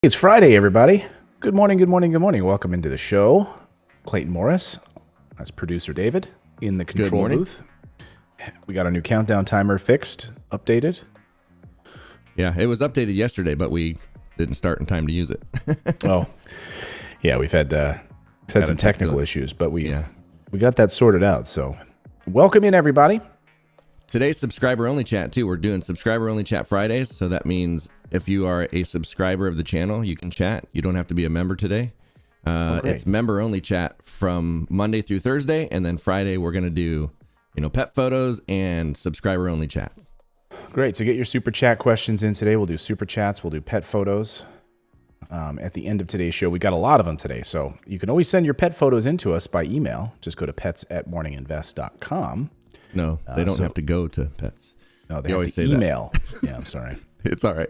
It's Friday, everybody. Good morning, good morning, good morning. Welcome into the show. Clayton Morris, that's producer David, in the control booth. We got a new countdown timer fixed, updated. Yeah, it was updated yesterday, but we didn't start in time to use it. Oh, yeah, we've had some technical issues, but we got that sorted out. So welcome in, everybody. Today's subscriber-only chat, too. We're doing subscriber-only chat Fridays, so that means if you are a subscriber of the channel, you can chat. You don't have to be a member today. It's member-only chat from Monday through Thursday, and then Friday we're going to do, pet photos and subscriber-only chat. Great. So get your super chat questions in today. We'll do super chats. We'll do pet photos. At the end of today's show, we got a lot of them today, so you can always send your pet photos in to us by email. Just go to pets@morninginvest.com. No, they don't have to go to pets. No, they have to email. Yeah, I'm sorry. It's all right.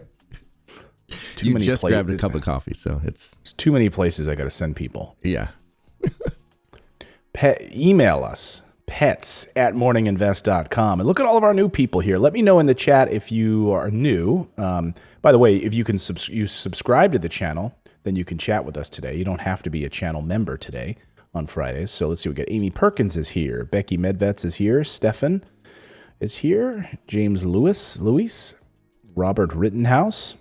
You just grabbed a cup of coffee, so it's too many places I got to send people. Yeah. Email us, pets@morninginvest.com. And look at all of our new people here. Let me know in the chat if you are new. By the way, if you can you subscribe to the channel, then you can chat with us today. You don't have to be a channel member today on Fridays. So let's see. We got Amy Perkins is here. Becky Medvets is here. Stefan is here. James Lewis, Robert Rittenhouse,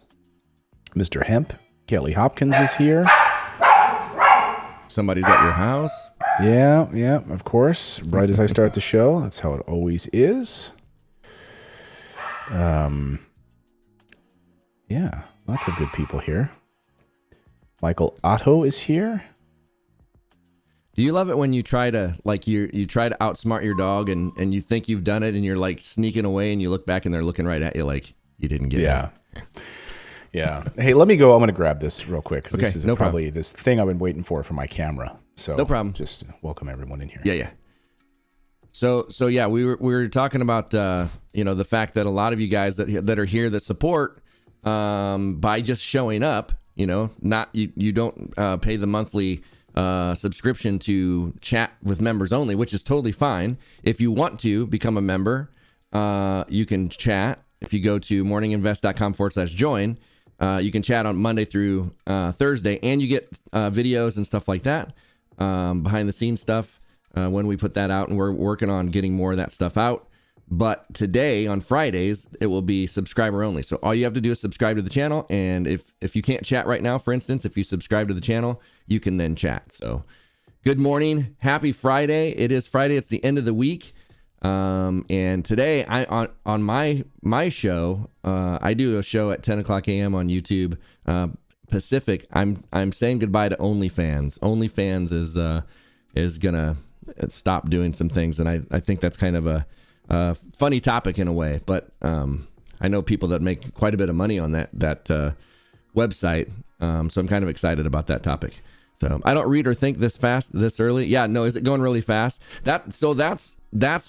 Mr. Hemp, Kelly Hopkins is here. Somebody's at your house. Yeah, of course. Right as I start the show. That's how it always is. Yeah, lots of good people here. Michael Otto is here. Do you love it when you try to you try to outsmart your dog and you think you've done it and you're like sneaking away and you look back and they're looking right at you like you didn't get it? Yeah. Hey, let me go. I'm going to grab this real quick. Okay, this is probably this thing I've been waiting for my camera. So no problem. Just welcome everyone in here. Yeah. So yeah, we were talking about the fact that a lot of you guys that are here that support by just showing up, not you don't pay the monthly subscription to chat with members only, which is totally fine. If you want to become a member, you can chat. If you go to morninginvest.com/join, you can chat on Monday through Thursday, and you get videos and stuff like that, behind the scenes stuff when we put that out, and we're working on getting more of that stuff out. But today on Fridays, it will be subscriber only. So all you have to do is subscribe to the channel. And if you can't chat right now, for instance, if you subscribe to the channel, you can then chat. So good morning. Happy Friday. It is Friday. It's the end of the week. And today on my show, I do a show at 10 o'clock a.m. on YouTube, Pacific. I'm saying goodbye to OnlyFans. OnlyFans is going to stop doing some things. And I think that's kind of a funny topic in a way, but I know people that make quite a bit of money on that website, so I'm kind of excited about that topic. So I don't read or think this fast, this early. Yeah, no, is it going really fast? That's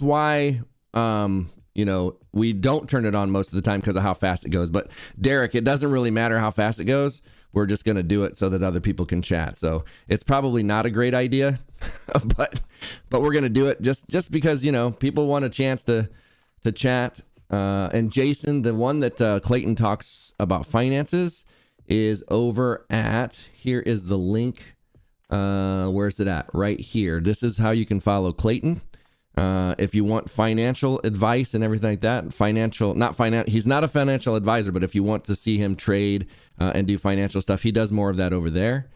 why we don't turn it on most of the time because of how fast it goes. But Derek, it doesn't really matter how fast it goes. We're just going to do it so that other people can chat. So it's probably not a great idea, but we're going to do it just because, people want a chance to chat. And Jason, the one that Clayton talks about finances is over at, here is the link. Where's it at? Right here. This is how you can follow Clayton. If you want financial advice and everything like that, he's not a financial advisor, but if you want to see him trade and do financial stuff, he does more of that over there.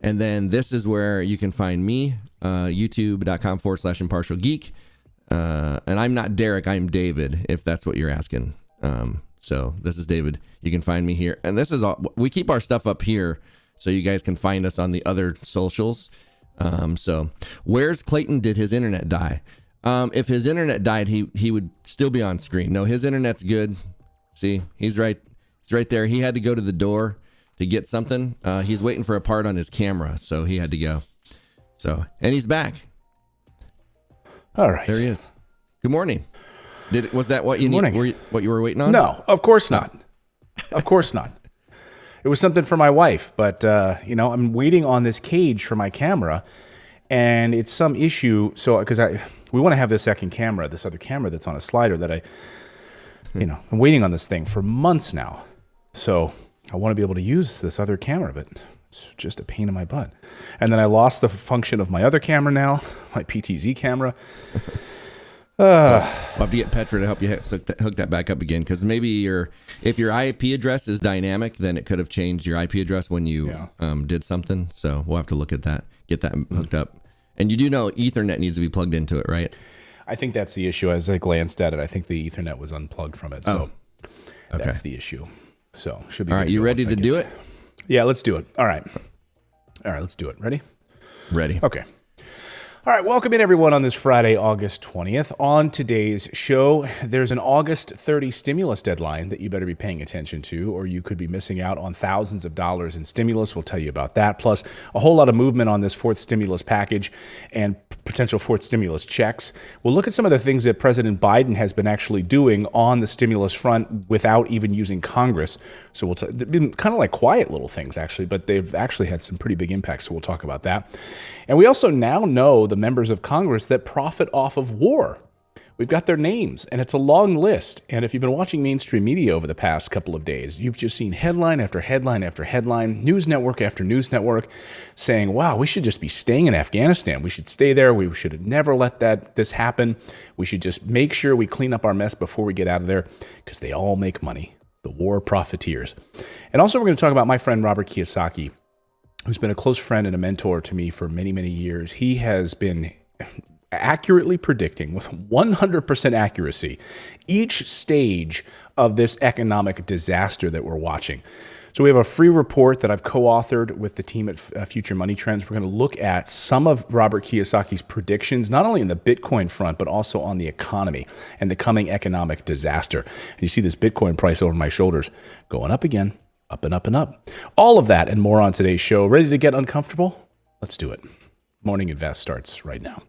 And then this is where you can find me, youtube.com/impartialgeek. And I'm not Derek, I'm David, if that's what you're asking. So this is David. You can find me here. And this is all, we keep our stuff up here so you guys can find us on the other socials. So where's Clayton? Did his internet die? If his internet died, he would still be on screen. No, his internet's good. See, he's right there. He had to go to the door to get something. He's waiting for a part on his camera, so he had to go. So, and he's back. All right. There he is. Good morning. Was that what you need? What you were waiting on? No, of course not. Of course not. It was something for my wife, but I'm waiting on this cage for my camera, and it's some issue. So, because we want to have this other camera that's on a slider that I'm waiting on this thing for months now. So I want to be able to use this other camera, but it's just a pain in my butt. And then I lost the function of my other camera now, my PTZ camera. We'll have to get Petra to help you hook that back up again, because maybe if your IP address is dynamic, then it could have changed your IP address when you did something. So we'll have to look at that, get that hooked up. And you do know Ethernet needs to be plugged into it, right? I think that's the issue. As I glanced at it, I think the Ethernet was unplugged from it. So that's the issue. So should be all right. You ready to do it? Yeah, let's do it. All right, let's do it. Ready? Ready. Okay. All right, welcome in everyone on this Friday, August 20th. On today's show, there's an August 30 stimulus deadline that you better be paying attention to, or you could be missing out on thousands of dollars in stimulus. We'll tell you about that, plus a whole lot of movement on this fourth stimulus package and potential fourth stimulus checks. We'll look at some of the things that President Biden has been actually doing on the stimulus front without even using Congress. So they've been kind of like quiet little things, actually, but they've actually had some pretty big impacts, so we'll talk about that. And we also now know the members of Congress that profit off of war. We've got their names, and it's a long list. And if you've been watching mainstream media over the past couple of days, you've just seen headline after headline after headline, news network after news network saying, wow, we should just be staying in Afghanistan. We should stay there. We should have never let this happen. We should just make sure we clean up our mess before we get out of there, because they all make money. The war profiteers. And also we're going to talk about my friend Robert Kiyosaki, who's been a close friend and a mentor to me for many, many years. He has been accurately predicting with 100% accuracy each stage of this economic disaster that we're watching. So we have a free report that I've co-authored with the team at Future Money Trends. We're going to look at some of Robert Kiyosaki's predictions, not only in the Bitcoin front, but also on the economy and the coming economic disaster. And you see this Bitcoin price over my shoulders going up again. Up and up and up. All of that and more on today's show. Ready to get uncomfortable? Let's do it. Morning Invest starts right now.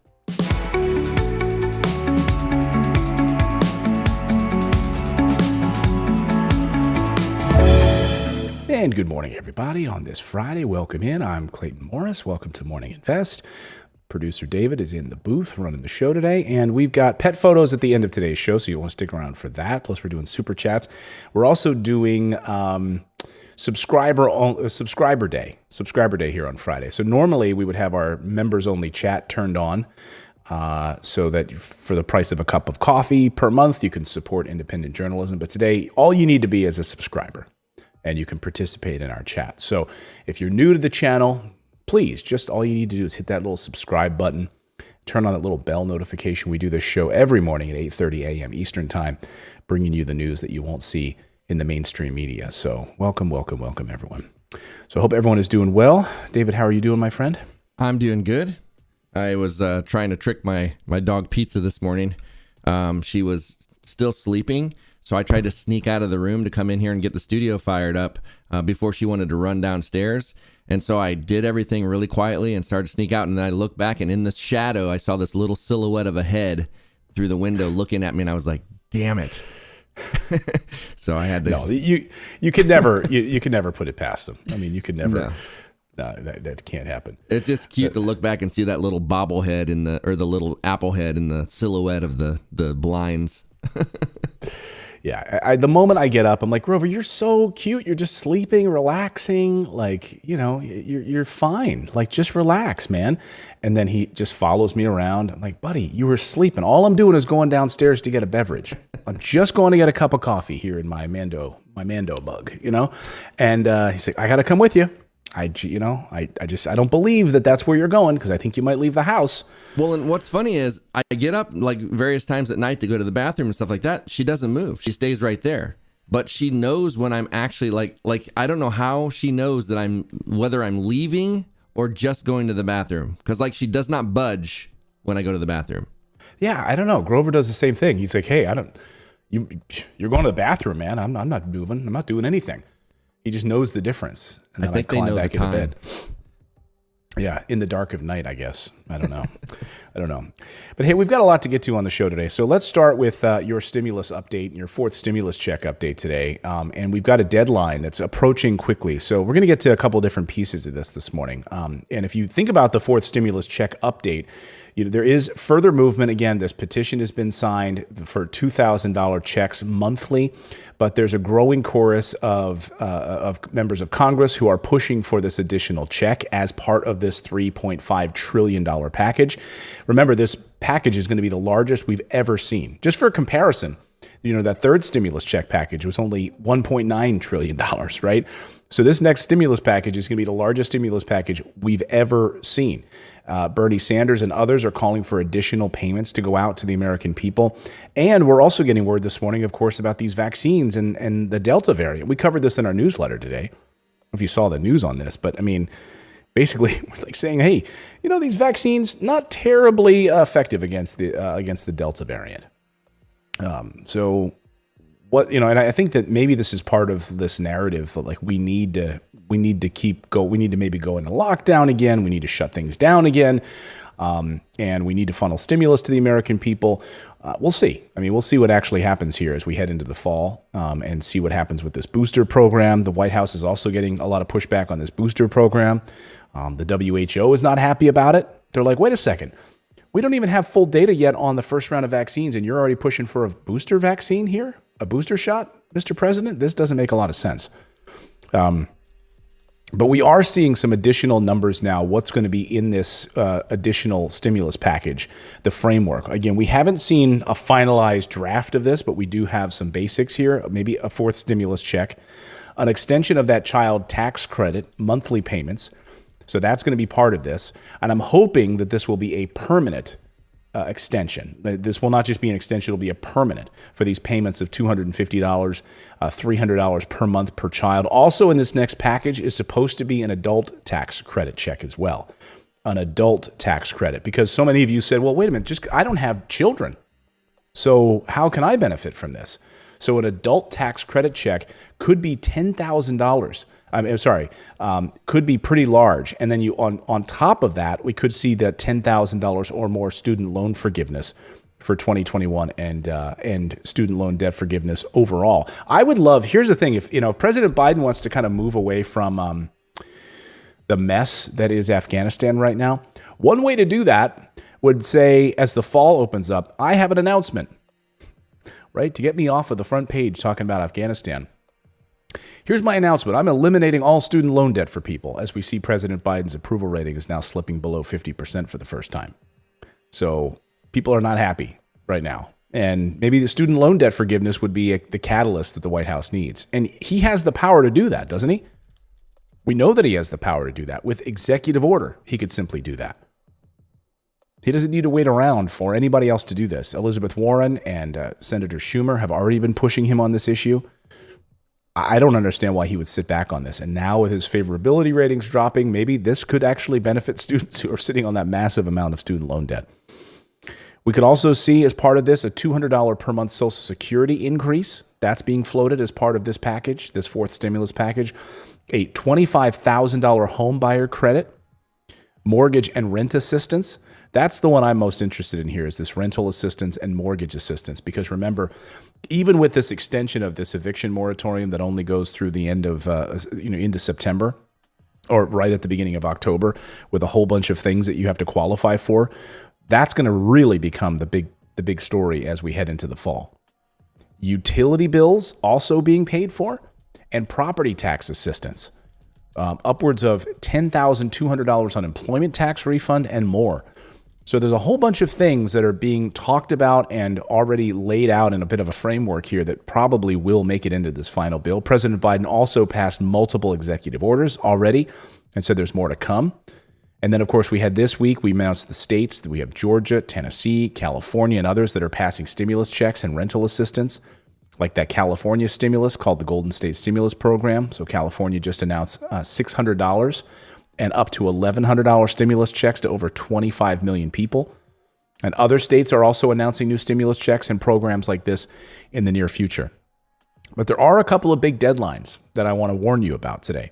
And good morning, everybody. On this Friday, welcome in. I'm Clayton Morris. Welcome to Morning Invest. Producer David is in the booth running the show today, and we've got pet photos at the end of today's show, so you want to stick around for that. Plus, we're doing super chats. We're also doing subscriber day here on Friday. So normally we would have our members only chat turned on, so that for the price of a cup of coffee per month, you can support independent journalism. But today, all you need to be is a subscriber, and you can participate in our chat. So if you're new to the channel, please, just all you need to do is hit that little subscribe button, turn on that little bell notification. We do this show every morning at 8:30 a.m. Eastern Time, bringing you the news that you won't see in the mainstream media. So welcome, welcome, welcome, everyone. So I hope everyone is doing well. David, how are you doing, my friend? I'm doing good. I was trying to trick my dog Pizza this morning. She was still sleeping, so I tried to sneak out of the room to come in here and get the studio fired up before she wanted to run downstairs. And so I did everything really quietly and started to sneak out. And then I looked back, and in the shadow, I saw this little silhouette of a head through the window looking at me. And I was like, damn it. So I had to. No, you could never you could never put it past them. I mean, you could never. No, that can't happen. It's just cute to look back and see that little bobblehead or the little apple head in the silhouette of the blinds. Yeah, the moment I get up, I'm like, Grover, you're so cute. You're just sleeping, relaxing. Like, you're fine. Like, just relax, man. And then he just follows me around. I'm like, buddy, you were sleeping. All I'm doing is going downstairs to get a beverage. I'm just going to get a cup of coffee here in my Mando mug, And he's like, I got to come with you. I don't believe that that's where you're going, because I think you might leave the house. Well, and what's funny is I get up like various times at night to go to the bathroom and stuff like that. She doesn't move. She stays right there. But she knows when I'm actually like I don't know how she knows that whether I'm leaving or just going to the bathroom, because like she does not budge when I go to the bathroom. Yeah, I don't know. Grover does the same thing. He's like, hey, you're going to the bathroom, man. I'm not moving. I'm not doing anything. He just knows the difference. And then I climb back into bed. Yeah, in the dark of night, I guess. I don't know. But hey, we've got a lot to get to on the show today. So let's start with your stimulus update, your fourth stimulus check update today. And we've got a deadline that's approaching quickly. So we're going to get to a couple different pieces of this morning. And if you think about the fourth stimulus check update, there is further movement. Again, this petition has been signed for $2,000 checks monthly but there's a growing chorus of members of Congress who are pushing for this additional check as part of this $3.5 trillion package. Remember, this package is going to be the largest we've ever seen. Just for comparison, that third stimulus check package was only $1.9 trillion, right? So this next stimulus package is going to be the largest stimulus package we've ever seen. Bernie Sanders and others are calling for additional payments to go out to the American people. And we're also getting word this morning, of course, about these vaccines and the Delta variant. We covered this in our newsletter today. I don't know if you saw the news on this, but I mean, basically, we're like saying, hey, these vaccines not terribly effective against the Delta variant. So what, and I think that maybe this is part of this narrative that like we need to maybe go into lockdown again. We need to shut things down again. And we need to funnel stimulus to the American people. We'll see. We'll see what actually happens here as we head into the fall, and see what happens with this booster program. The White House is also getting a lot of pushback on this booster program. The WHO is not happy about it. They're like, wait a second. We don't even have full data yet on the first round of vaccines, and you're already pushing for a booster vaccine here? A booster shot, Mr. President? This doesn't make a lot of sense. But we are seeing some additional numbers now, what's going to be in this additional stimulus package, the framework. Again, we haven't seen a finalized draft of this, but we do have some basics here, maybe a fourth stimulus check, an extension of that child tax credit, monthly payments. So that's going to be part of this. And I'm hoping that this will be a permanent extension. This will not just be an extension, it'll be a permanent for these payments of $250, $300 per month per child. Also in this next package is supposed to be an adult tax credit check as well. An adult tax credit. Because so many of you said, well, wait a minute, I don't have children. So how can I benefit from this? So an adult tax credit check could be $10,000. Could be pretty large. And then on top of that, we could see that $10,000 or more student loan forgiveness for 2021 and student loan debt forgiveness overall. I would love, here's the thing, if President Biden wants to kind of move away from the mess that is Afghanistan right now, one way to do that would say, as the fall opens up, I have an announcement, right? To get me off of the front page talking about Afghanistan. Here's my announcement. I'm eliminating all student loan debt for people as we see President Biden's approval rating is now slipping below 50% for the first time. So people are not happy right now. And maybe the student loan debt forgiveness would be the catalyst that the White House needs. And he has the power to do that, doesn't he? We know that he has the power to do that. With executive order, he could simply do that. He doesn't need to wait around for anybody else to do this. Elizabeth Warren and Senator Schumer have already been pushing him on this issue. I don't understand why he would sit back on this. And now with his favorability ratings dropping, maybe this could actually benefit students who are sitting on that massive amount of student loan debt. We could also see as part of this a $200 per month Social Security increase. That's being floated as part of this package, this fourth stimulus package. A $25,000 home buyer credit, mortgage and rent assistance. That's the one I'm most interested in here, is this rental assistance and mortgage assistance. Because remember, even with this extension of this eviction moratorium that only goes through the end of, into September, or right at the beginning of October, with a whole bunch of things that you have to qualify for, that's going to really become the big story as we head into the fall. Utility bills also being paid for, and property tax assistance, upwards of $10,200 unemployment tax refund and more. So there's a whole bunch of things that are being talked about and already laid out in a bit of a framework here that probably will make it into this final bill. President Biden also passed multiple executive orders already, and so there's more to come. And then, of course, we had this week, we announced the states that we have Georgia, Tennessee, California, and others that are passing stimulus checks and rental assistance, like that California stimulus called the Golden State Stimulus Program. So California just announced $600 and up to $1,100 stimulus checks to over 25 million people. And other states are also announcing new stimulus checks and programs like this in the near future. But there are a couple of big deadlines that I want to warn you about today.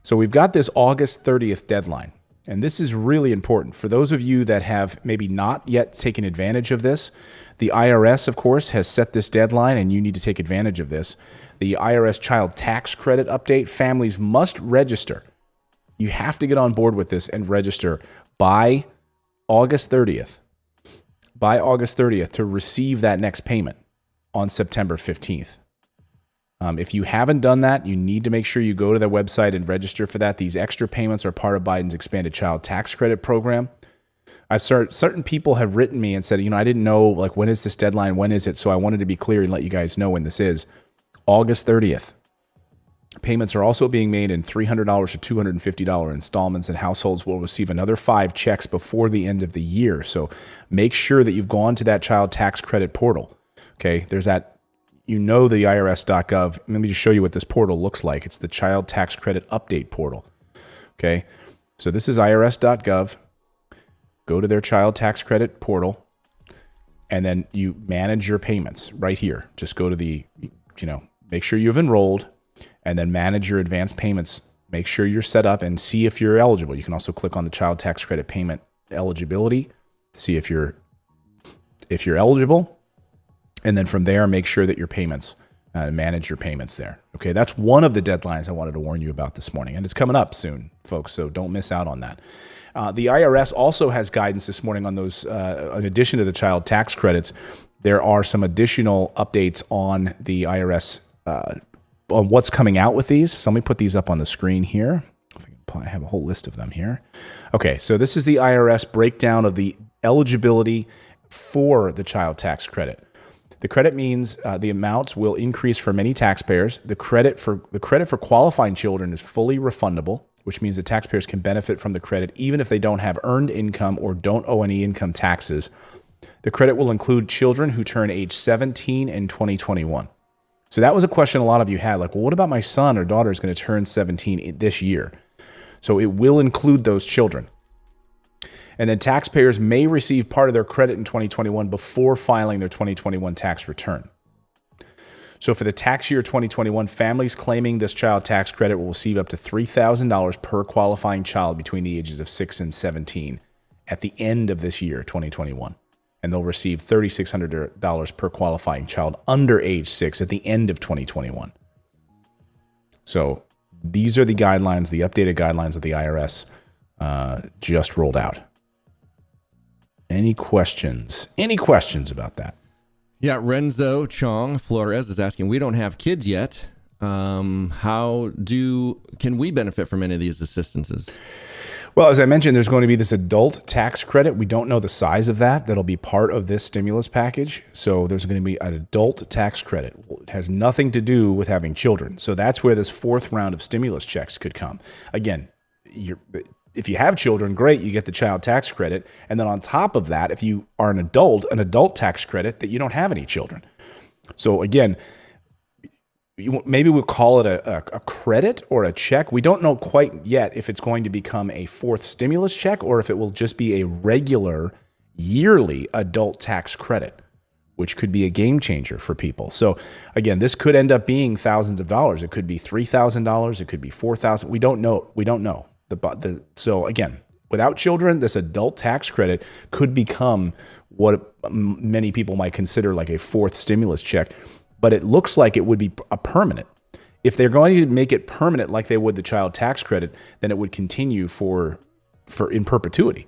So we've got this August 30th deadline, and this is really important. For those of you that have maybe not yet taken advantage of this, the IRS, of course, has set this deadline, and you need to take advantage of this. The IRS child tax credit update, families must register. You have to get on board with this and register by August 30th. By August 30th to receive that next payment on September 15th. If you haven't done that, you need to make sure you go to their website and register for that. These extra payments are part of Biden's expanded child tax credit program. Certain people have written me and said, I didn't know, like, when is this deadline? When is it? So I wanted to be clear and let you guys know when this is. August 30th. Payments are also being made in $300 to $250 installments, and households will receive another 5 checks before the end of the year. So make sure that you've gone to that child tax credit portal. Okay, there's that, the IRS.gov. Let me just show you what this portal looks like. It's the child tax credit update portal. Okay, so this is IRS.gov. Go to their child tax credit portal, and then you manage your payments right here. Just go to make sure you've enrolled, and then manage your advance payments. Make sure you're set up and see if you're eligible. You can also click on the child tax credit payment eligibility to see if you're eligible. And then from there, make sure that your payments, manage your payments there. Okay, that's one of the deadlines I wanted to warn you about this morning. And it's coming up soon, folks, so don't miss out on that. The IRS also has guidance this morning on those, in addition to the child tax credits. There are some additional updates on the IRS on what's coming out with these. So let me put these up on the screen here. I have a whole list of them here. Okay, so this is the IRS breakdown of the eligibility for the child tax credit. The credit means the amounts will increase for many taxpayers. The credit for qualifying children is fully refundable, which means that taxpayers can benefit from the credit even if they don't have earned income or don't owe any income taxes. The credit will include children who turn age 17 in 2021. So that was a question a lot of you had, like, well, what about my son or daughter is going to turn 17 this year? So it will include those children. And then taxpayers may receive part of their credit in 2021 before filing their 2021 tax return. So for the tax year 2021, families claiming this child tax credit will receive up to $3,000 per qualifying child between the ages of 6 and 17 at the end of this year, 2021. And they'll receive $3,600 per qualifying child under age 6 at the end of 2021. So these are the guidelines, the updated guidelines that the IRS just rolled out. Any questions? Any questions about that? Yeah, Renzo Chong Flores is asking, we don't have kids yet. Can we benefit from any of these assistances? Well, as I mentioned, there's going to be this adult tax credit. We don't know the size of that. That'll be part of this stimulus package. So there's going to be an adult tax credit. It has nothing to do with having children. So that's where this fourth round of stimulus checks could come. Again, if you have children, great, you get the child tax credit. And then on top of that, if you are an adult tax credit that you don't have any children. So again, maybe we'll call it a credit or a check. We don't know quite yet if it's going to become a fourth stimulus check or if it will just be a regular yearly adult tax credit, which could be a game changer for people. So again, this could end up being thousands of dollars. It could be $3,000. It could be $4,000. We don't know. We don't know. So again, without children, this adult tax credit could become what many people might consider like a fourth stimulus check. But it looks like it would be a permanent. If they're going to make it permanent like they would the child tax credit, then it would continue for in perpetuity.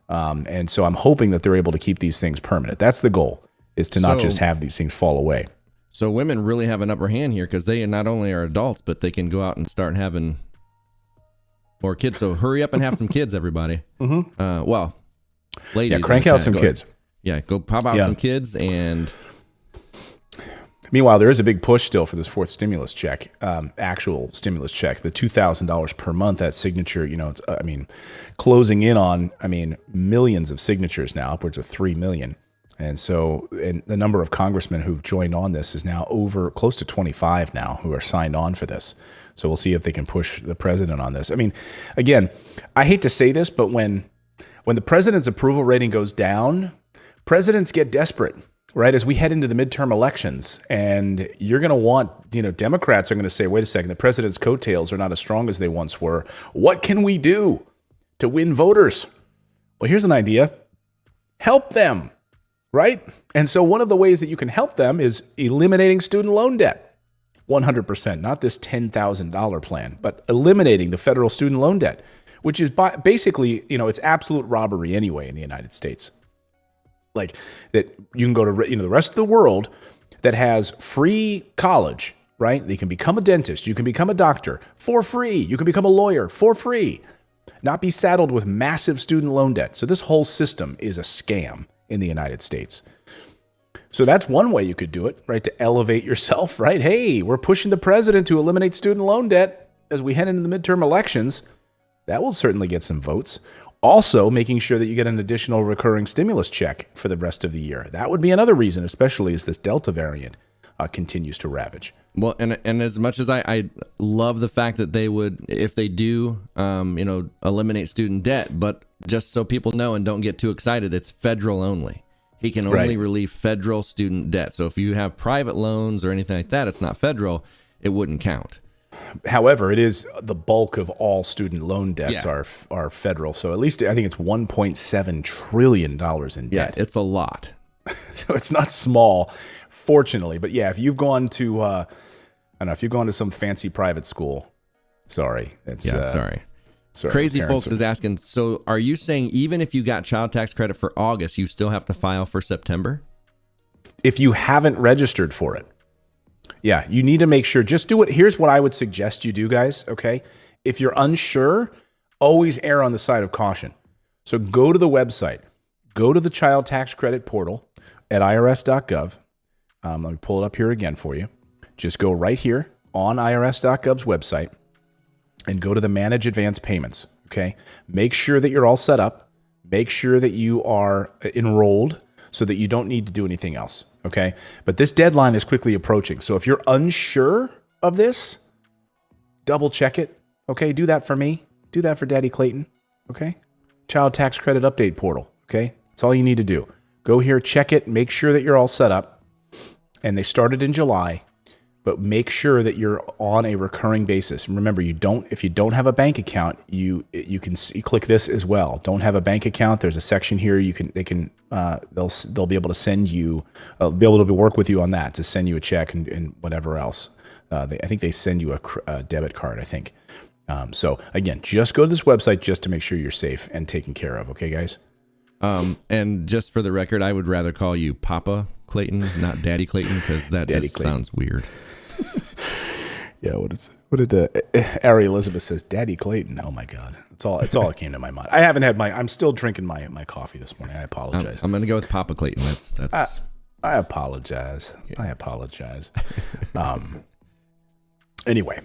And so I'm hoping that they're able to keep these things permanent. That's the goal, is to not just have these things fall away. So women really have an upper hand here because they not only are adults, but they can go out and start having more kids. So hurry up and have some kids, everybody. Mm-hmm. Ladies. Yeah, crank out some kids. Yeah, go pop out some kids and... Meanwhile, there is a big push still for this fourth stimulus check, actual stimulus check, the $2,000 per month, that signature, it's, closing in on, millions of signatures now, upwards of 3 million. And so the number of congressmen who've joined on this is now over close to 25 now who are signed on for this. So we'll see if they can push the president on this. Again, I hate to say this, but when the president's approval rating goes down, presidents get desperate. Right, as we head into the midterm elections, and you're going to want, Democrats are going to say, wait a second, the president's coattails are not as strong as they once were. What can we do to win voters? Well, here's an idea. Help them, right? And so one of the ways that you can help them is eliminating student loan debt. 100%, not this $10,000 plan, but eliminating the federal student loan debt, which is basically, it's absolute robbery anyway in the United States. Like that you can go to the rest of the world that has free college right? You can become a dentist. You can become a doctor for free. You can become a lawyer for free. Not be saddled with massive student loan debt. So this whole system is a scam in the United States. So that's one way you could do it, right? To elevate yourself, right? Hey, we're pushing the president to eliminate student loan debt as we head into the midterm elections. That will certainly get some votes. Also, making sure that you get an additional recurring stimulus check for the rest of the year. That would be another reason, especially as this Delta variant continues to ravage. Well, and as much as I love the fact that they would, if they do, eliminate student debt, but just so people know and don't get too excited, it's federal only. He can only relieve federal student debt. So if you have private loans or anything like that, it's not federal. It wouldn't count. However, it is the bulk of all student loan debts are federal. So at least I think it's $1.7 trillion in debt. Yeah, it's a lot. So it's not small, fortunately. But yeah, if you've gone to, I don't know, if you've gone to some fancy private school, sorry. Sorry. Crazy Folks is asking, so are you saying even if you got child tax credit for August, you still have to file for September? If you haven't registered for it. Yeah, you need to make sure. Just do it. Here's what I would suggest you do, guys, okay? If you're unsure, always err on the side of caution. So go to the website. Go to the child tax credit portal at irs.gov. Let me pull it up here again for you. Just go right here on irs.gov's website and go to the Manage Advance Payments, okay? Make sure that you're all set up. Make sure that you are enrolled so that you don't need to do anything else, okay? But this deadline is quickly approaching. So if you're unsure of this, double check it, okay? Do that for me. Do that for Daddy Clayton, okay? Child Tax Credit Update Portal, okay? That's all you need to do. Go here, check it, make sure that you're all set up. And they started in July, but make sure that you're on a recurring basis. And remember, if you don't have a bank account, you can click this as well. Don't have a bank account. There's a section here. They'll be able to send you, be able to work with you on that to send you a check and whatever else. I think they send you a debit card. I think. So again, just go to this website just to make sure you're safe and taken care of. Okay, guys. And just for the record, I would rather call you Papa Clayton, not Daddy Clayton, because that just sounds weird. Yeah, what did Ari Elizabeth says? Daddy Clayton. Oh my God, it's all that came to my mind. I haven't had I'm still drinking my coffee this morning. I apologize. I'm gonna go with Papa Clayton. That's. I apologize. Yeah. I apologize. Anyway.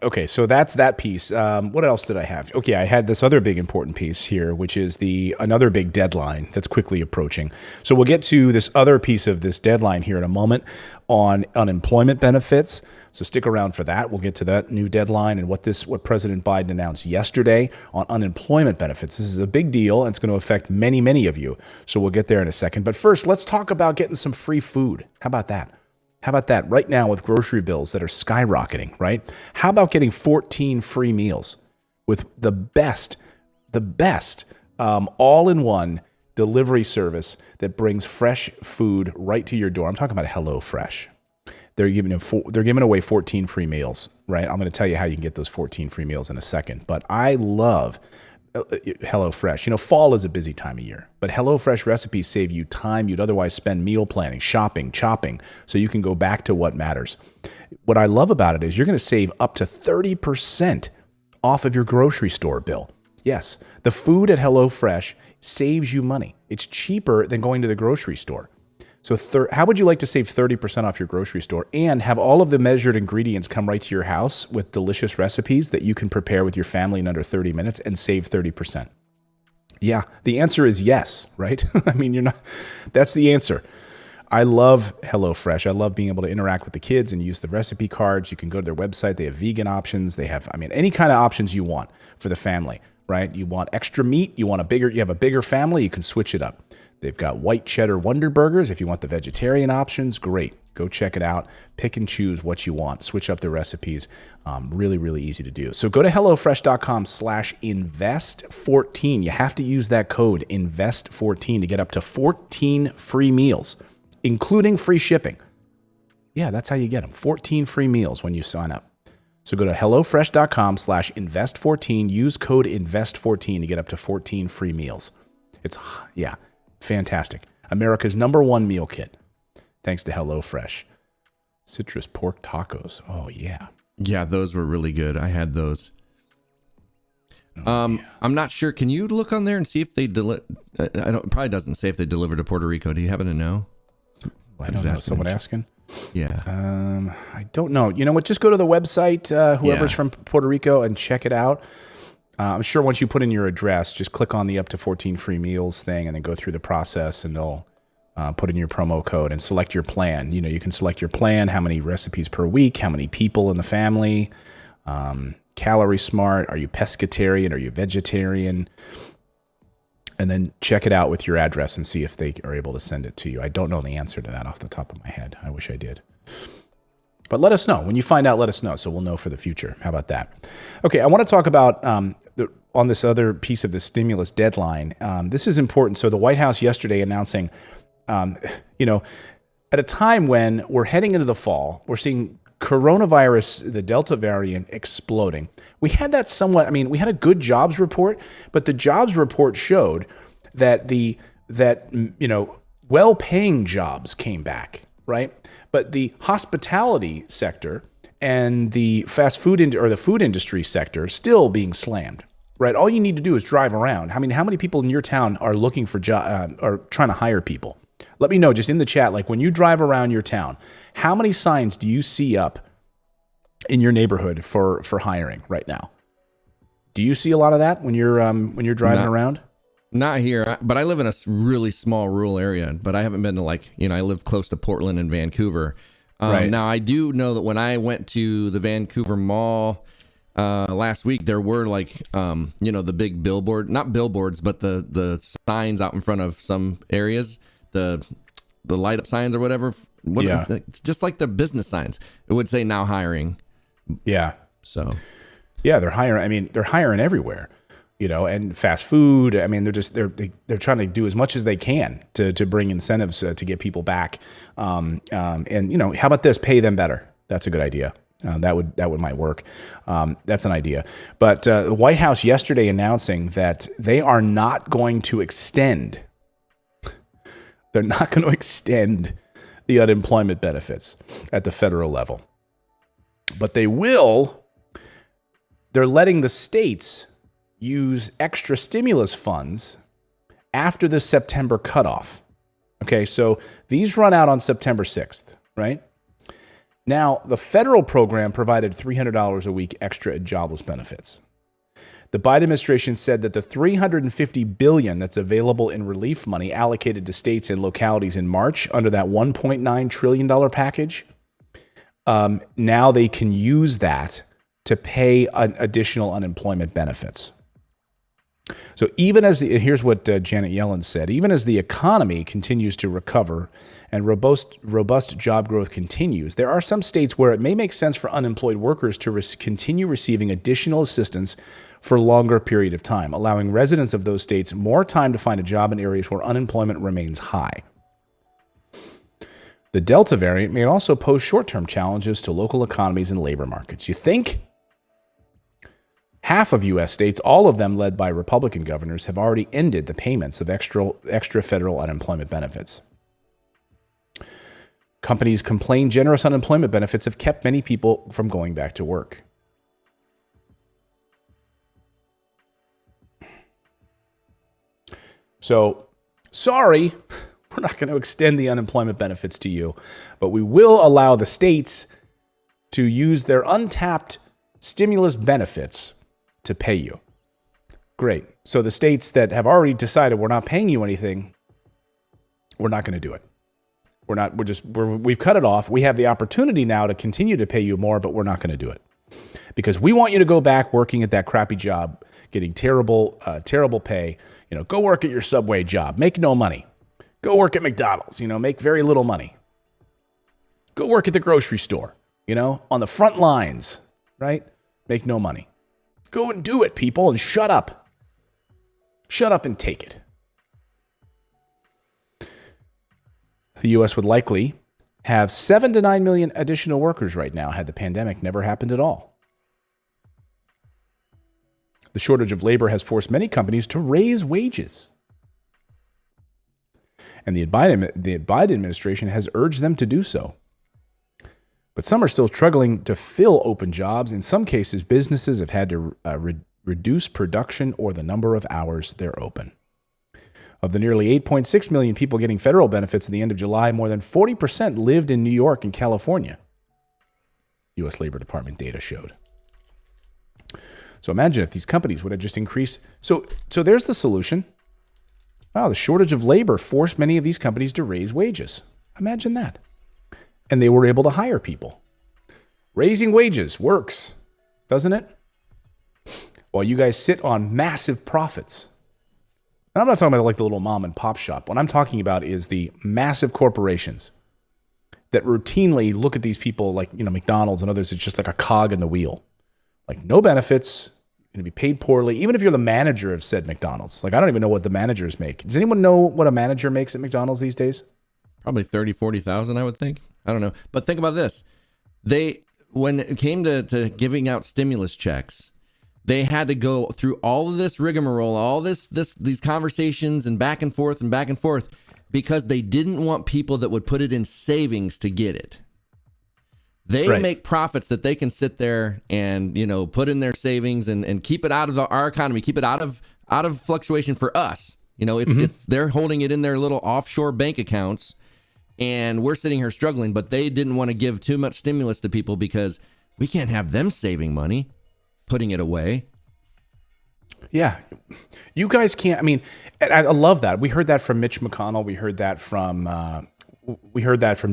Okay, so that's that piece. What else did I have? Okay, I had this other big important piece here, which is another big deadline that's quickly approaching. So we'll get to this other piece of this deadline here in a moment on unemployment benefits. So stick around for that. We'll get to that new deadline and what President Biden announced yesterday on unemployment benefits. This is a big deal, and it's going to affect many, many of you. So we'll get there in a second. But first, let's talk about getting some free food. How about that? How about that right now with grocery bills that are skyrocketing, right? How about getting 14 free meals with the best all-in-one delivery service that brings fresh food right to your door? I'm talking about HelloFresh. They're giving away 14 free meals, right? I'm going to tell you how you can get those 14 free meals in a second. But I love HelloFresh. Fall is a busy time of year, but HelloFresh recipes save you time you'd otherwise spend meal planning, shopping, chopping, so you can go back to what matters. What I love about it is you're going to save up to 30% off of your grocery store bill. Yes, the food at HelloFresh saves you money. It's cheaper than going to the grocery store. So how would you like to save 30% off your grocery store and have all of the measured ingredients come right to your house with delicious recipes that you can prepare with your family in under 30 minutes and save 30%? Yeah, the answer is yes, right? I mean, that's the answer. I love HelloFresh. I love being able to interact with the kids and use the recipe cards. You can go to their website. They have vegan options. They have, any kind of options you want for the family, right? You want extra meat. You have a bigger family. You can switch it up. They've got white cheddar Wonder Burgers. If you want the vegetarian options, great. Go check it out. Pick and choose what you want. Switch up the recipes. Really, really easy to do. So go to HelloFresh.com/invest14. You have to use that code invest14 to get up to 14 free meals, including free shipping. Yeah, that's how you get them. 14 free meals when you sign up. So go to HelloFresh.com/invest14. Use code invest14 to get up to 14 free meals. Fantastic. America's #1 meal kit, thanks to HelloFresh. Citrus pork tacos. Oh, yeah. Yeah, those were really good. I had those. Yeah. I'm not sure. Can you look on there and see if they deliver? I don't. It probably doesn't say if they deliver to Puerto Rico. Do you happen to know? I don't know. Someone asking? Yeah. I don't know. You know what? Just go to the website, whoever's from Puerto Rico, and check it out. I'm sure once you put in your address, just click on the up to 14 free meals thing and then go through the process, and they'll put in your promo code and select your plan. You know, you can select your plan, how many recipes per week, how many people in the family, calorie smart, are you pescatarian, are you vegetarian? And then check it out with your address and see if they are able to send it to you. I don't know the answer to that off the top of my head. I wish I did. But let us know. When you find out, let us know, so we'll know for the future. How about that? Okay, I want to talk about on this other piece of the stimulus deadline. This is important. So the White House yesterday announcing, you know, at a time when we're heading into the fall, we're seeing coronavirus, the Delta variant, exploding. We had that somewhat, I mean, we had a good jobs report, but the jobs report showed that well-paying jobs came back, right? But the hospitality sector and the fast food or the food industry sector still being slammed, right? All you need to do is drive around. I mean, how many people in your town are looking for or trying to hire people? Let me know just in the chat, like when you drive around your town, how many signs do you see up in your neighborhood for hiring right now? Do you see a lot of that when you're driving around? Not here, but I live in a really small rural area, but I haven't been to I live close to Portland and Vancouver. Right. Now I do know that when I went to the Vancouver Mall last week, there were the big not billboards, but the signs out in front of some areas, the light up signs or whatever. Just like the business signs. It would say now hiring. Yeah. So. Yeah, they're hiring. I mean, they're hiring everywhere, and fast food. I mean, they're trying to do as much as they can to bring incentives to get people back. And how about this? Pay them better. That's a good idea. That might work. That's an idea. But the White House yesterday announcing that they are not going to extend. They're not going to extend the unemployment benefits at the federal level, but they will. They're letting the states use extra stimulus funds after the September cutoff. Okay, so these run out on September 6th, right? Now, the federal program provided $300 a week extra in jobless benefits. The Biden administration said that the $350 billion that's available in relief money allocated to states and localities in March under that $1.9 trillion package, now they can use that to pay additional unemployment benefits. So even as here's what Janet Yellen said, even as the economy continues to recover and robust job growth continues, there are some states where it may make sense for unemployed workers to continue receiving additional assistance for a longer period of time, allowing residents of those states more time to find a job in areas where unemployment remains high. The Delta variant may also pose short-term challenges to local economies and labor markets. You think? Half of U.S. states, all of them led by Republican governors, have already ended the payments of extra federal unemployment benefits. Companies complain generous unemployment benefits have kept many people from going back to work. So, sorry, we're not going to extend the unemployment benefits to you, but we will allow the states to use their untapped stimulus benefits to pay you. Great. So the states that have already decided we're not paying you anything, we're not going to do it. We've cut it off. We have the opportunity now to continue to pay you more, but we're not going to do it because we want you to go back working at that crappy job, getting terrible pay. Go work at your Subway job, make no money. Go work at McDonald's, make very little money. Go work at the grocery store, on the front lines, right? Make no money. Go and do it, people, and shut up. Shut up and take it. The U.S. would likely have 7 to 9 million additional workers right now had the pandemic never happened at all. The shortage of labor has forced many companies to raise wages. And the Biden administration has urged them to do so. But some are still struggling to fill open jobs. In some cases, businesses have had to reduce production or the number of hours they're open. Of the nearly 8.6 million people getting federal benefits at the end of July, more than 40% lived in New York and California, U.S. Labor Department data showed. So imagine if these companies would have just increased. So there's the solution. Wow, the shortage of labor forced many of these companies to raise wages. Imagine that. And they were able to hire people. Raising wages works, doesn't it? While you guys sit on massive profits. And I'm not talking about like the little mom and pop shop. What I'm talking about is the massive corporations that routinely look at these people like, McDonald's and others. It's just like a cog in the wheel. Like no benefits, going to be paid poorly. Even if you're the manager of said McDonald's. Like I don't even know what the managers make. Does anyone know what a manager makes at McDonald's these days? Probably 30, 40,000, I would think. I don't know. But think about this. When it came to giving out stimulus checks, they had to go through all of this rigmarole, all these conversations and back and forth, because they didn't want people that would put it in savings to get it. They make profits that they can sit there and, put in their savings and keep it out of our economy, keep it out of fluctuation for us. It's they're holding it in their little offshore bank accounts. And we're sitting here struggling, but they didn't want to give too much stimulus to people because we can't have them saving money, putting it away. Yeah. You guys can't. I mean, I love that. We heard that from Mitch McConnell. We heard that from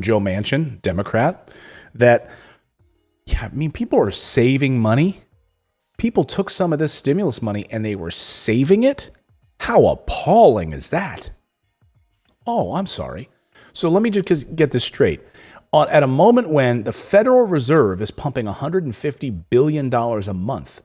Joe Manchin, Democrat, that, people are saving money. People took some of this stimulus money and they were saving it. How appalling is that? Oh, I'm sorry. So let me just get this straight. At a moment when the Federal Reserve is pumping $150 billion a month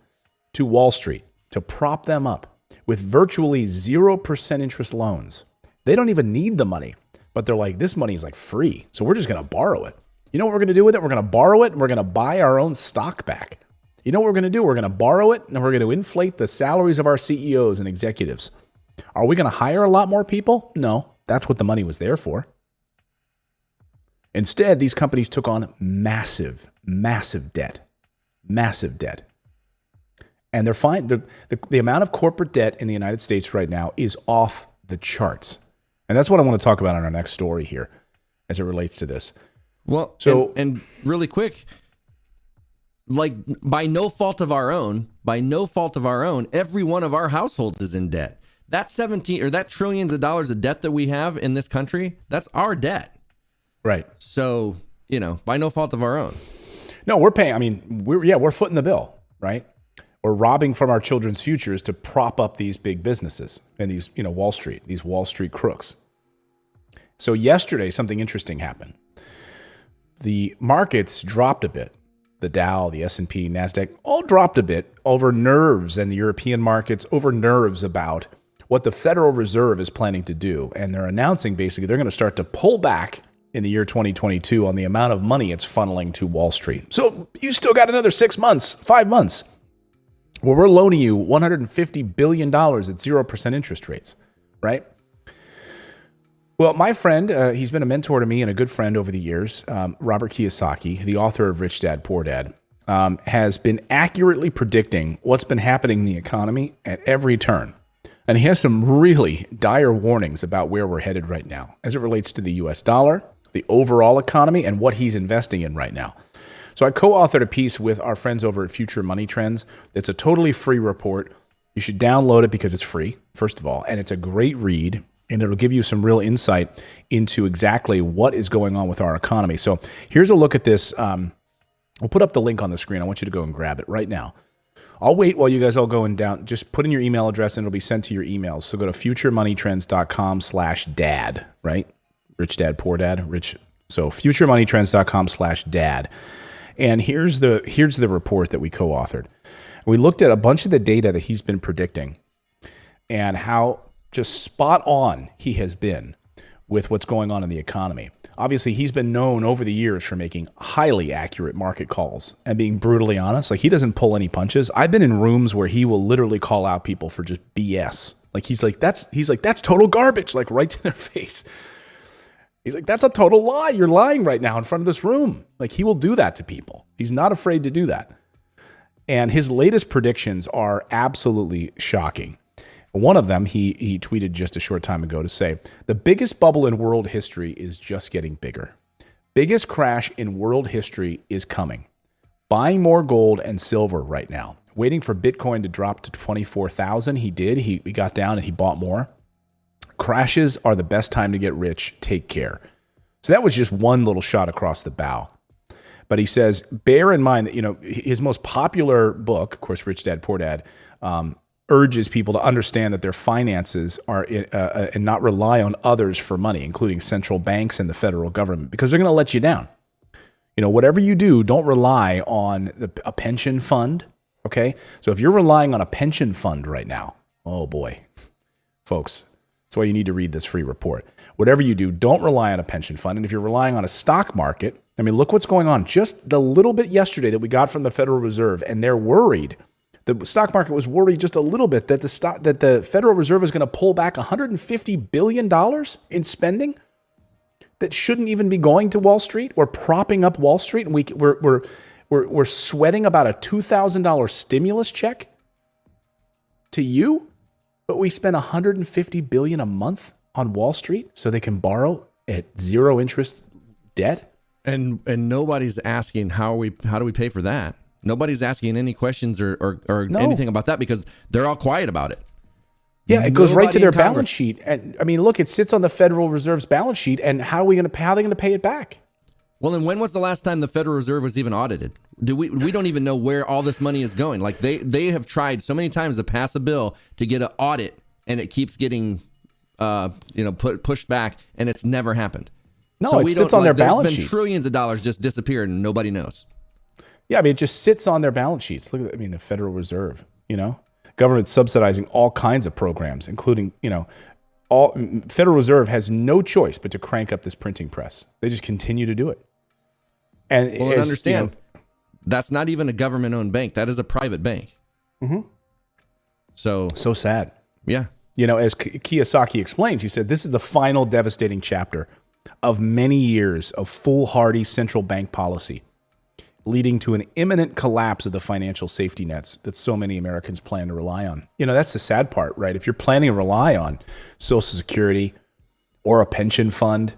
to Wall Street to prop them up with virtually 0% interest loans, they don't even need the money, but they're like, this money is like free, so we're just going to borrow it. You know what we're going to do with it? We're going to borrow it and we're going to buy our own stock back. You know what we're going to do? We're going to borrow it and we're going to inflate the salaries of our CEOs and executives. Are we going to hire a lot more people? No, that's what the money was there for. Instead, these companies took on massive debt. And they're fine. The amount of corporate debt in the United States right now is off the charts. And that's what I want to talk about in our next story here as it relates to this. Well, so and really quick, like by no fault of our own, every one of our households is in debt. That that trillions of dollars of debt that we have in this country, that's our debt. Right. So, by no fault of our own. No, we're paying. I mean, we're footing the bill, right? We're robbing from our children's futures to prop up these big businesses and these, Wall Street crooks. So yesterday, something interesting happened. The markets dropped a bit. The Dow, the S&P, NASDAQ, all dropped a bit over nerves, and the European markets over nerves about what the Federal Reserve is planning to do. And they're announcing basically they're going to start to pull back in the year 2022 on the amount of money it's funneling to Wall Street. So you still got another 6 months, 5 months, where we're loaning you $150 billion at 0% interest rates, right? Well, my friend, he's been a mentor to me and a good friend over the years, Robert Kiyosaki, the author of Rich Dad, Poor Dad, has been accurately predicting what's been happening in the economy at every turn. And he has some really dire warnings about where we're headed right now as it relates to the US dollar, the overall economy, and what he's investing in right now. So I co-authored a piece with our friends over at Future Money Trends. It's a totally free report. You should download it because it's free, first of all, and it's a great read, and it'll give you some real insight into exactly what is going on with our economy. So here's a look at this. We'll put up the link on the screen. I want you to go and grab it right now. I'll wait while you guys all go and down. Just put in your email address and it'll be sent to your emails. So go to futuremoneytrends.com/dad, right? Rich Dad, Poor Dad, Rich. So futuremoneytrends.com/dad. And here's the report that we co-authored. We looked at a bunch of the data that he's been predicting and how just spot on he has been with what's going on in the economy. Obviously, he's been known over the years for making highly accurate market calls and being brutally honest. Like, he doesn't pull any punches. I've been in rooms where he will literally call out people for just BS. Like, he's like, that's total garbage, like right to their face. He's like, that's a total lie. You're lying right now in front of this room. Like, he will do that to people. He's not afraid to do that. And his latest predictions are absolutely shocking. One of them, he tweeted just a short time ago to say, the biggest bubble in world history is just getting bigger. Biggest crash in world history is coming. Buying more gold and silver right now. Waiting for Bitcoin to drop to 24,000. He did. He got down and he bought more. Crashes are the best time to get rich. Take care. So that was just one little shot across the bow. But he says, bear in mind that, you know, his most popular book, of course, Rich Dad, Poor Dad, urges people to understand that their finances are and not rely on others for money, including central banks and the federal government, because they're going to let you down. You know, whatever you do, don't rely on a pension fund. Okay. So if you're relying on a pension fund right now, oh boy, folks, that's why you need to read this free report. Whatever you do, don't rely on a pension fund. And if you're relying on a stock market, I mean, look what's going on. Just the little bit yesterday that we got from the Federal Reserve, and they're worried. The stock market was worried just a little bit that the Federal Reserve is going to pull back $150 billion in spending that shouldn't even be going to Wall Street or propping up Wall Street. And we're sweating about a $2,000 stimulus check to you, but we spend $150 billion a month on Wall Street so they can borrow at zero interest debt. And nobody's asking how do we pay for that? Nobody's asking any questions or anything about that because they're all quiet about it. Yeah, it goes right to their balance sheet. And I mean, look, it sits on the Federal Reserve's balance sheet. And how are they going to pay it back? Well, and when was the last time the Federal Reserve was even audited? We don't even know where all this money is going. Like they have tried so many times to pass a bill to get an audit, and it keeps getting pushed back, and it's never happened. No, it sits on their balance sheet. There's been trillions of dollars just disappeared, and nobody knows. Yeah, I mean, it just sits on their balance sheets. Look at that. I mean, the Federal Reserve, government subsidizing all kinds of programs, including, Federal Reserve has no choice but to crank up this printing press. They just continue to do it. And understand, that's not even a government-owned bank. That is a private bank. Mm-hmm. So sad. Yeah. As Kiyosaki explains, he said, this is the final devastating chapter of many years of foolhardy central bank policy, leading to an imminent collapse of the financial safety nets that so many Americans plan to rely on. That's the sad part, right? If you're planning to rely on Social Security or a pension fund,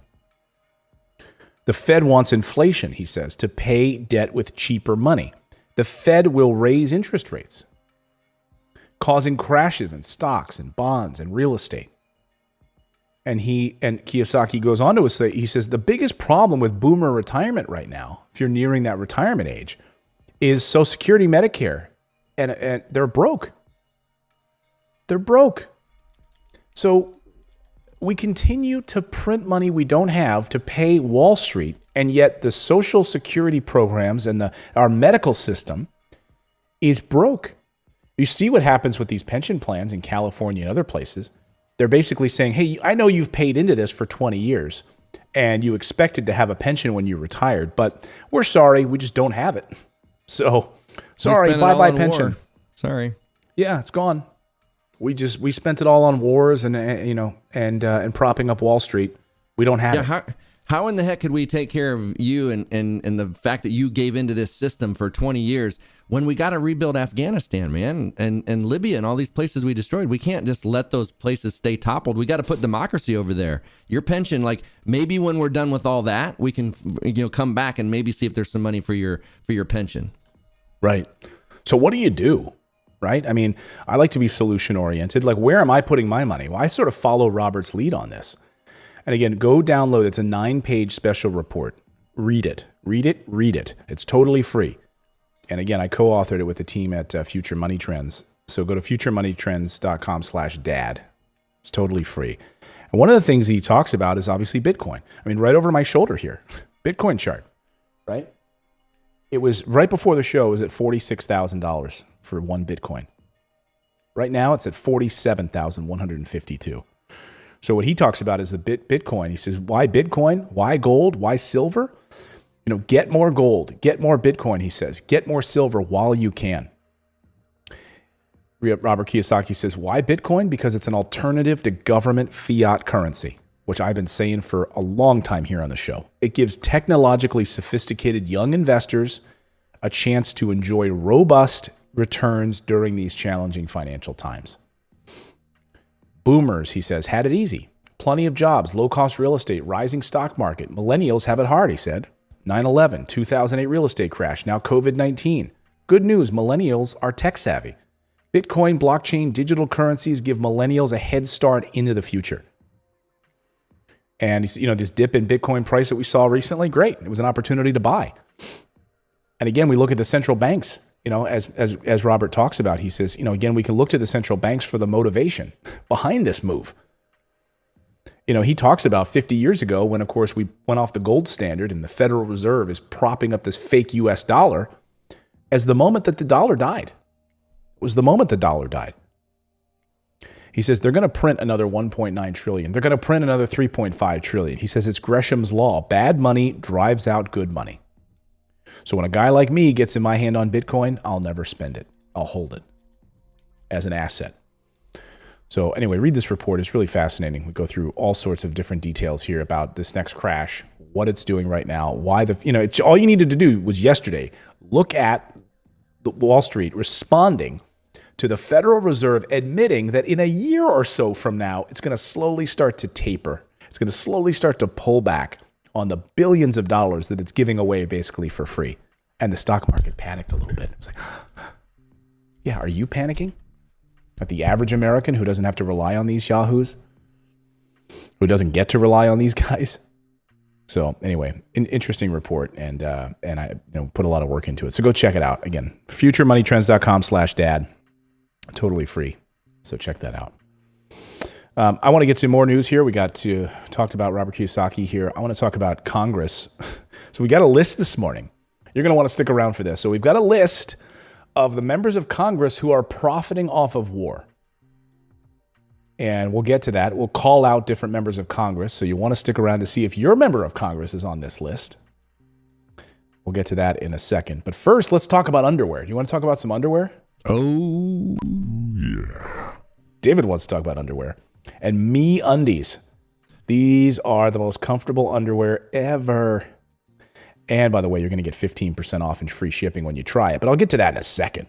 the Fed wants inflation, he says, to pay debt with cheaper money. The Fed will raise interest rates, causing crashes in stocks and bonds and real estate. And Kiyosaki goes on to say, he says, the biggest problem with boomer retirement right now, if you're nearing that retirement age, is Social Security, Medicare, and they're broke. They're broke. So we continue to print money we don't have to pay Wall Street, and yet the Social Security programs and our medical system is broke. You see what happens with these pension plans in California and other places. They're basically saying, hey, I know you've paid into this for 20 years and you expected to have a pension when you retired, but we're sorry, we just don't have it. So, sorry, bye-bye pension. War. Sorry. Yeah, it's gone. We spent it all on wars and propping up Wall Street. We don't have it. How in the heck could we take care of you and the fact that you gave into this system for 20 years when we got to rebuild Afghanistan, man, and Libya and all these places we destroyed? We can't just let those places stay toppled. We got to put democracy over there. Your pension, like maybe when we're done with all that, we can come back and maybe see if there's some money for your pension. Right. So what do you do? Right? I mean, I like to be solution oriented. Like, where am I putting my money? Well, I sort of follow Robert's lead on this. And again, go download. It's a 9-page special report. Read it. It's totally free. And again, I co-authored it with the team at Future Money Trends. So go to futuremoneytrends.com/dad. It's totally free. And one of the things he talks about is obviously Bitcoin. I mean, right over my shoulder here, Bitcoin chart, right? It was right before the show, it was at $46,000 for one Bitcoin. Right now, it's at $47,152. So what he talks about is the Bitcoin. He says, why Bitcoin? Why gold? Why silver? Get more gold, get more Bitcoin, he says. Get more silver while you can. Robert Kiyosaki says, why Bitcoin? Because it's an alternative to government fiat currency. which I've been saying for a long time here on the show. It gives technologically sophisticated young investors a chance to enjoy robust returns during these challenging financial times. Boomers, he says, had it easy. Plenty of jobs, low-cost real estate, rising stock market. Millennials have it hard, he said. 9/11, 2008 real estate crash, now COVID-19. Good news, millennials are tech-savvy. Bitcoin, blockchain, digital currencies give millennials a head start into the future. And this dip in Bitcoin price that we saw recently, great. It was an opportunity to buy. And again, we look at the central banks, as Robert talks about. He says, again, we can look to the central banks for the motivation behind this move. He talks about 50 years ago when, of course, we went off the gold standard and the Federal Reserve is propping up this fake U.S. dollar as the moment that the dollar died. It was the moment the dollar died. He says they're going to print another 1.9 trillion. They're going to print another 3.5 trillion. He says it's Gresham's law. Bad money drives out good money. So when a guy like me gets in my hand on Bitcoin, I'll never spend it. I'll hold it as an asset. So anyway, read this report. It's really fascinating. We go through all sorts of different details here about this next crash, what it's doing right now, why all you needed to do was yesterday look at the Wall Street responding to the Federal Reserve admitting that in a year or so from now, it's going to slowly start to taper. It's going to slowly start to pull back on the billions of dollars that it's giving away basically for free. And the stock market panicked a little bit. It's like, yeah, are you panicking? At the average American who doesn't have to rely on these yahoos? Who doesn't get to rely on these guys? So anyway, interesting report, and I put a lot of work into it. So go check it out. Again, futuremoneytrends.com/dad. Totally free. So check that out. I want to get to more news here. We talked about Robert Kiyosaki here. I want to talk about Congress. So we got a list this morning. You're going to want to stick around for this. So we've got a list of the members of Congress who are profiting off of war. And we'll get to that. We'll call out different members of Congress. So you want to stick around to see if your member of Congress is on this list. We'll get to that in a second. But first, let's talk about underwear. Do you want to talk about some underwear? Oh, yeah. David wants to talk about underwear. And MeUndies. These are the most comfortable underwear ever. And by the way, you're going to get 15% off and free shipping when you try it. But I'll get to that in a second.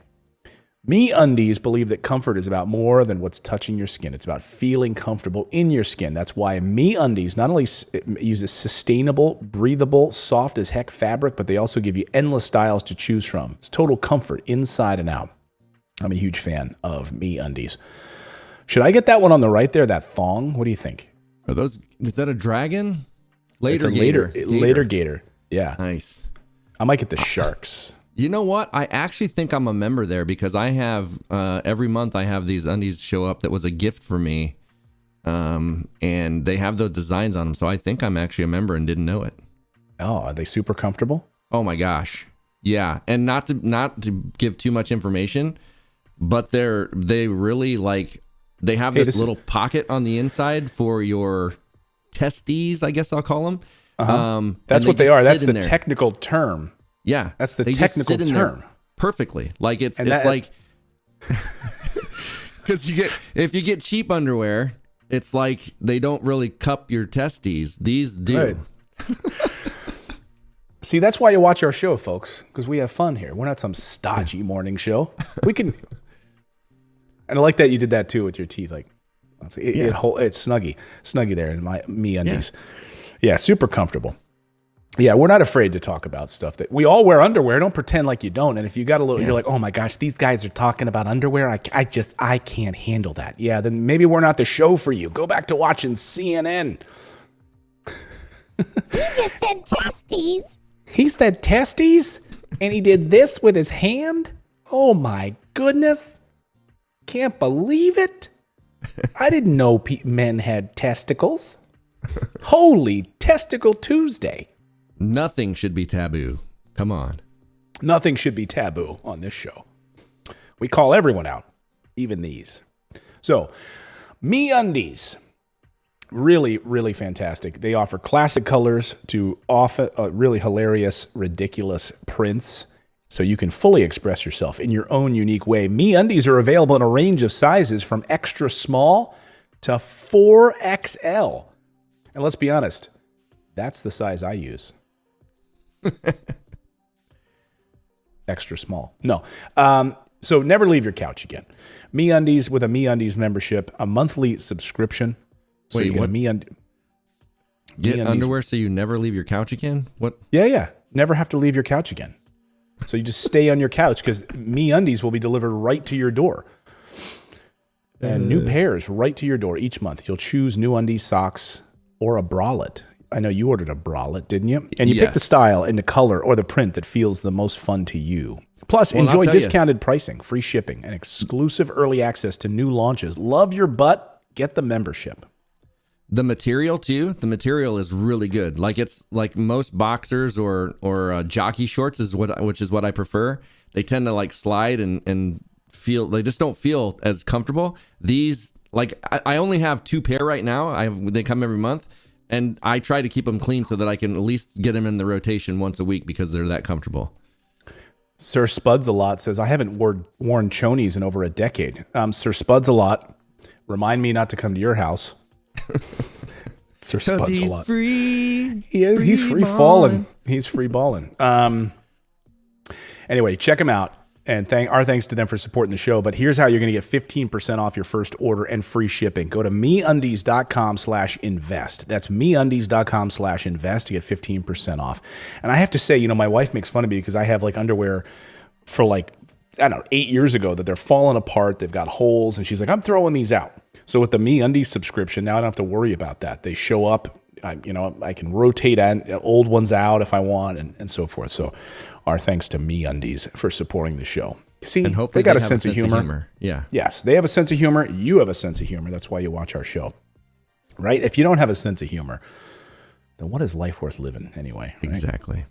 MeUndies believe that comfort is about more than what's touching your skin. It's about feeling comfortable in your skin. That's why MeUndies not only uses sustainable, breathable, soft as heck fabric, but they also give you endless styles to choose from. It's total comfort inside and out. I'm a huge fan of MeUndies. Should I get that one on the right there, that thong? What do you think? Is that a dragon? Later gator. Yeah. Nice. I might get the sharks. You know what? I actually think I'm a member there because I have, every month I have these undies show up that was a gift for me. And they have those designs on them. So I think I'm actually a member and didn't know it. Oh, are they super comfortable? Oh my gosh. Yeah. And not to give too much information, but they really they have this little pocket on the inside for your testes, I guess I'll call them. Uh-huh. That's what they are. That's the technical term. Yeah. That's the technical term. Perfectly. It's like, because if you get cheap underwear, it's like they don't really cup your testes. These do. Right. See, that's why you watch our show, folks, because we have fun here. We're not some stodgy morning show. We can, and I like that you did that too with your teeth. It's snuggy there in my MeUndies. Yeah, super comfortable. Yeah, we're not afraid to talk about stuff that we all wear underwear. Don't pretend like you don't. And if you got a little, you're like, oh my gosh, these guys are talking about underwear. I can't handle that. Yeah, then maybe we're not the show for you. Go back to watching CNN. He just said testes. He said testes, and he did this with his hand. Oh my goodness! Can't believe it. I didn't know men had testicles. Holy Testicle Tuesday. Nothing should be taboo. Come on. Nothing should be taboo on this show. We call everyone out, even these. So, MeUndies, really, really fantastic. They offer classic colors to often really hilarious, ridiculous prints, so you can fully express yourself in your own unique way. MeUndies are available in a range of sizes from extra small to 4XL. And let's be honest, that's the size I use. Extra small. No. So never leave your couch again. MeUndies with a MeUndies membership, a monthly subscription. So Wait, you get what? a MeUndies. Get underwear so you never leave your couch again? What? Yeah. Never have to leave your couch again. So you just stay on your couch because MeUndies will be delivered right to your door. And new pairs right to your door each month. You'll choose new undies, socks, or a bralette. I know you ordered a bralette, didn't you? And you pick the style and the color or the print that feels the most fun to you. Plus, enjoy discounted pricing, free shipping, and exclusive early access to new launches. Love your butt. Get the membership. The material too. The material is really good. Like it's like most boxers or jockey shorts which is what I prefer. They tend to like slide and feel. They just don't feel as comfortable. These like I only have 2 pair right now. They come every month. And I try to keep them clean so that I can at least get them in the rotation once a week because they're that comfortable. Sir Spuds a lot says, I haven't worn chonies in over a decade. Sir Spuds a lot, remind me not to come to your house. Sir Spuds a lot. Free. He's free falling. He's free balling. Anyway, check him out. And our thanks to them for supporting the show. But here's how you're going to get 15% off your first order and free shipping. Go to meundies.com/invest. That's meundies.com/invest to get 15% off. And I have to say, my wife makes fun of me because I have like underwear for like, I don't know, 8 years ago that they're falling apart. They've got holes. And she's like, I'm throwing these out. So with the MeUndies subscription, now I don't have to worry about that. They show up. I can rotate old ones out if I want and so forth. So our thanks to MeUndies for supporting the show. See, and hopefully they got a sense of humor. Yeah. Yes, they have a sense of humor. You have a sense of humor. That's why you watch our show, right? If you don't have a sense of humor, then what is life worth living anyway? Right? Exactly.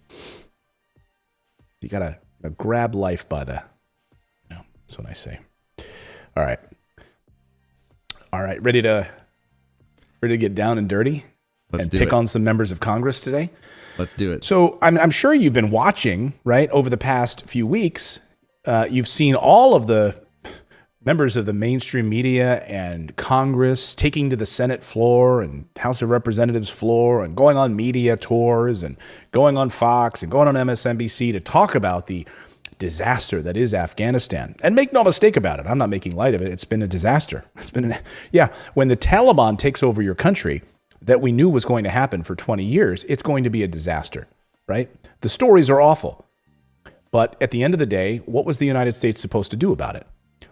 You got to grab life by the, that's what I say. All right. Ready to get down and dirty? Let's and pick on some members of Congress today? Let's do it. So I'm sure you've been watching, right, over the past few weeks. You've seen all of the members of the mainstream media and Congress taking to the Senate floor and House of Representatives floor and going on media tours and going on Fox and going on MSNBC to talk about the disaster that is Afghanistan. And make no mistake about it, I'm not making light of it. It's been a disaster. When the Taliban takes over your country, that we knew was going to happen for 20 years, it's going to be a disaster, right? The stories are awful. But at the end of the day, what was the United States supposed to do about it?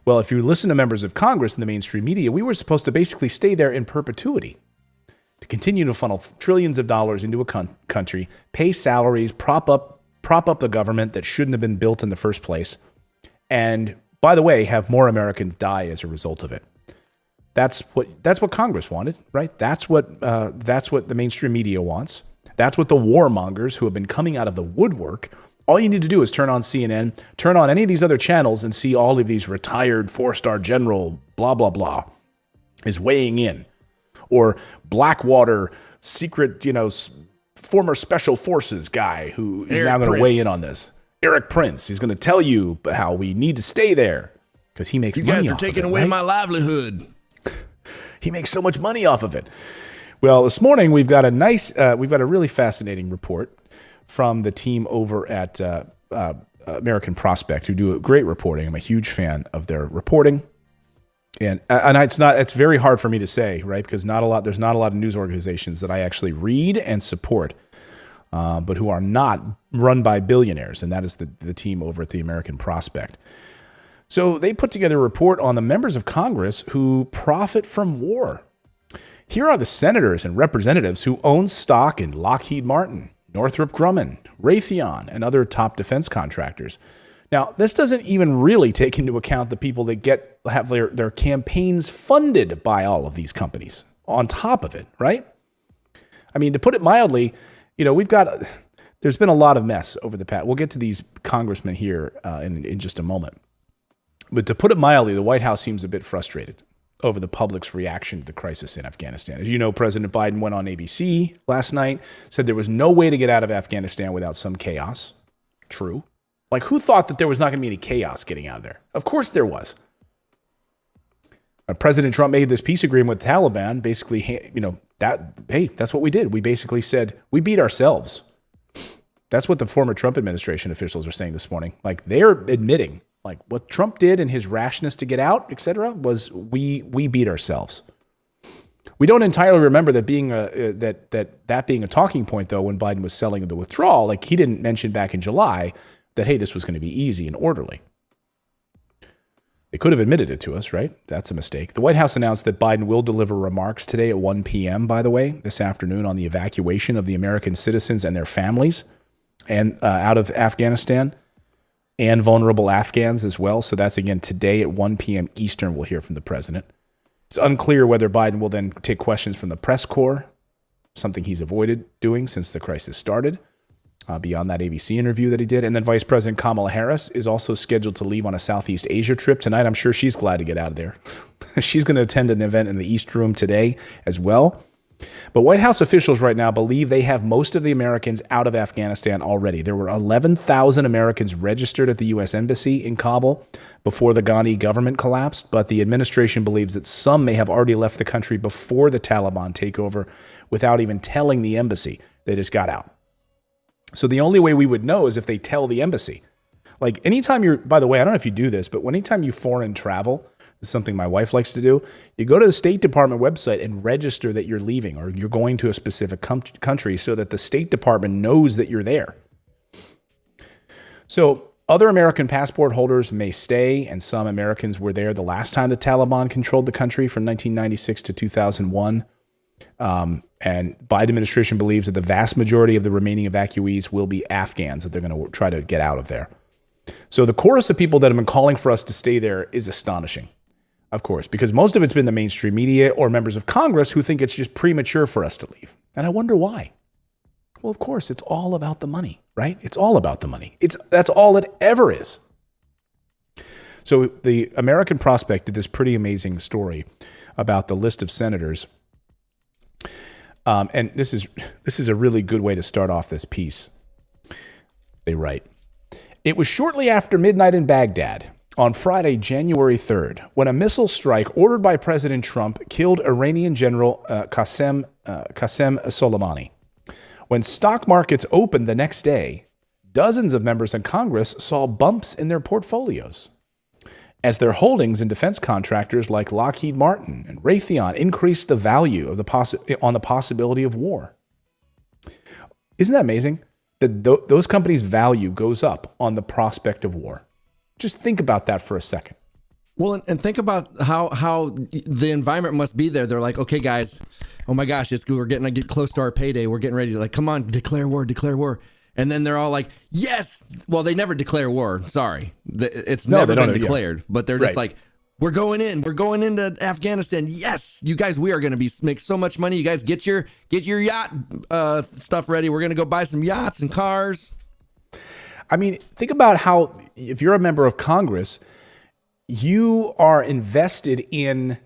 Well, if you listen to members of Congress and the mainstream media, we were supposed to basically stay there in perpetuity, to continue to funnel trillions of dollars into a country, pay salaries, prop up the government that shouldn't have been built in the first place, and, by the way, have more Americans die as a result of it. That's what Congress wanted, right? That's what the mainstream media wants. That's what the warmongers who have been coming out of the woodwork. All you need to do is turn on CNN, turn on any of these other channels, and see all of these retired 4-star general blah blah blah is weighing in, or Blackwater secret, former special forces guy who is now going to weigh in on this. Eric Prince. He's going to tell you how we need to stay there because he makes money off of it. You guys are taking away my livelihood. He makes so much money off of it. Well, this morning we've got a really fascinating report from the team over at American Prospect, who do great reporting. I'm a huge fan of their reporting, and it's very hard for me to say, right? Because there's not a lot of news organizations that I actually read and support, but who are not run by billionaires, and that is the team over at the American Prospect. So they put together a report on the members of Congress who profit from war. Here are the senators and representatives who own stock in Lockheed Martin, Northrop Grumman, Raytheon, and other top defense contractors. Now, this doesn't even really take into account the people that have their campaigns funded by all of these companies on top of it, right? I mean, to put it mildly, there's been a lot of mess over the past. We'll get to these congressmen here in just a moment. But to put it mildly, the White House seems a bit frustrated over the public's reaction to the crisis in Afghanistan. As you know, President Biden went on ABC last night, said there was no way to get out of Afghanistan without some chaos. True. Like, who thought that there was not going to be any chaos getting out of there? Of course there was. President Trump made this peace agreement with the Taliban. Basically, that's what we did. We basically said we beat ourselves. That's what the former Trump administration officials are saying this morning. Like, they're admitting, like, what Trump did and his rashness to get out, etc., was we beat ourselves. We don't entirely remember that being that being a talking point, though, when Biden was selling the withdrawal. Like, he didn't mention back in July that, hey, this was going to be easy and orderly. They could have admitted it to us, right? That's a mistake. The White House announced that Biden will deliver remarks today at 1 p.m., by the way, this afternoon, on the evacuation of the American citizens and their families and out of Afghanistan, and vulnerable Afghans as well. So that's, again, today at 1 p.m. Eastern, we'll hear from the president. It's unclear whether Biden will then take questions from the press corps, something he's avoided doing since the crisis started, beyond that ABC interview that he did. And then Vice President Kamala Harris is also scheduled to leave on a Southeast Asia trip tonight. I'm sure she's glad to get out of there. She's going to attend an event in the East Room today as well. But White House officials right now believe they have most of the Americans out of Afghanistan already. There were 11,000 Americans registered at the U.S. Embassy in Kabul before the Ghani government collapsed, but the administration believes that some may have already left the country before the Taliban takeover without even telling the embassy. They just got out. So the only way we would know is if they tell the embassy. Like, anytime by the way, I don't know if you do this, but anytime you foreign travel, this is something my wife likes to do, you go to the State Department website and register that you're leaving or you're going to a specific country so that the State Department knows that you're there. So other American passport holders may stay, and some Americans were there the last time the Taliban controlled the country from 1996 to 2001. And Biden administration believes that the vast majority of the remaining evacuees will be Afghans, that they're going to try to get out of there. So the chorus of people that have been calling for us to stay there is astonishing, of course, because most of it's been the mainstream media or members of Congress who think it's just premature for us to leave. And I wonder why. Well, of course, it's all about the money, right? It's all about the money. That's all it ever is. So the American Prospect did this pretty amazing story about the list of senators. And this is a really good way to start off this piece. They write, "It was shortly after midnight in Baghdad on Friday, January 3rd, when a missile strike ordered by President Trump killed Iranian General Qasem Soleimani. When stock markets opened the next day, dozens of members of Congress saw bumps in their portfolios as their holdings in defense contractors like Lockheed Martin and Raytheon increased the value of on the possibility of war." Isn't that amazing? That those companies' value goes up on the prospect of war. Just think about that for a second. Well, and think about how the environment must be there. They're like, okay, guys, oh my gosh, we're getting to get close to our payday. We're getting ready to, like, come on, declare war, declare war. And then they're all like, yes. Well, they never declare war. Sorry. It's never been declared. But they're just like, we're going into Afghanistan. Yes, you guys, we are going to make so much money. You guys get your yacht stuff ready. We're going to go buy some yachts and cars. I mean, think about how, if you're a member of Congress, you are invested in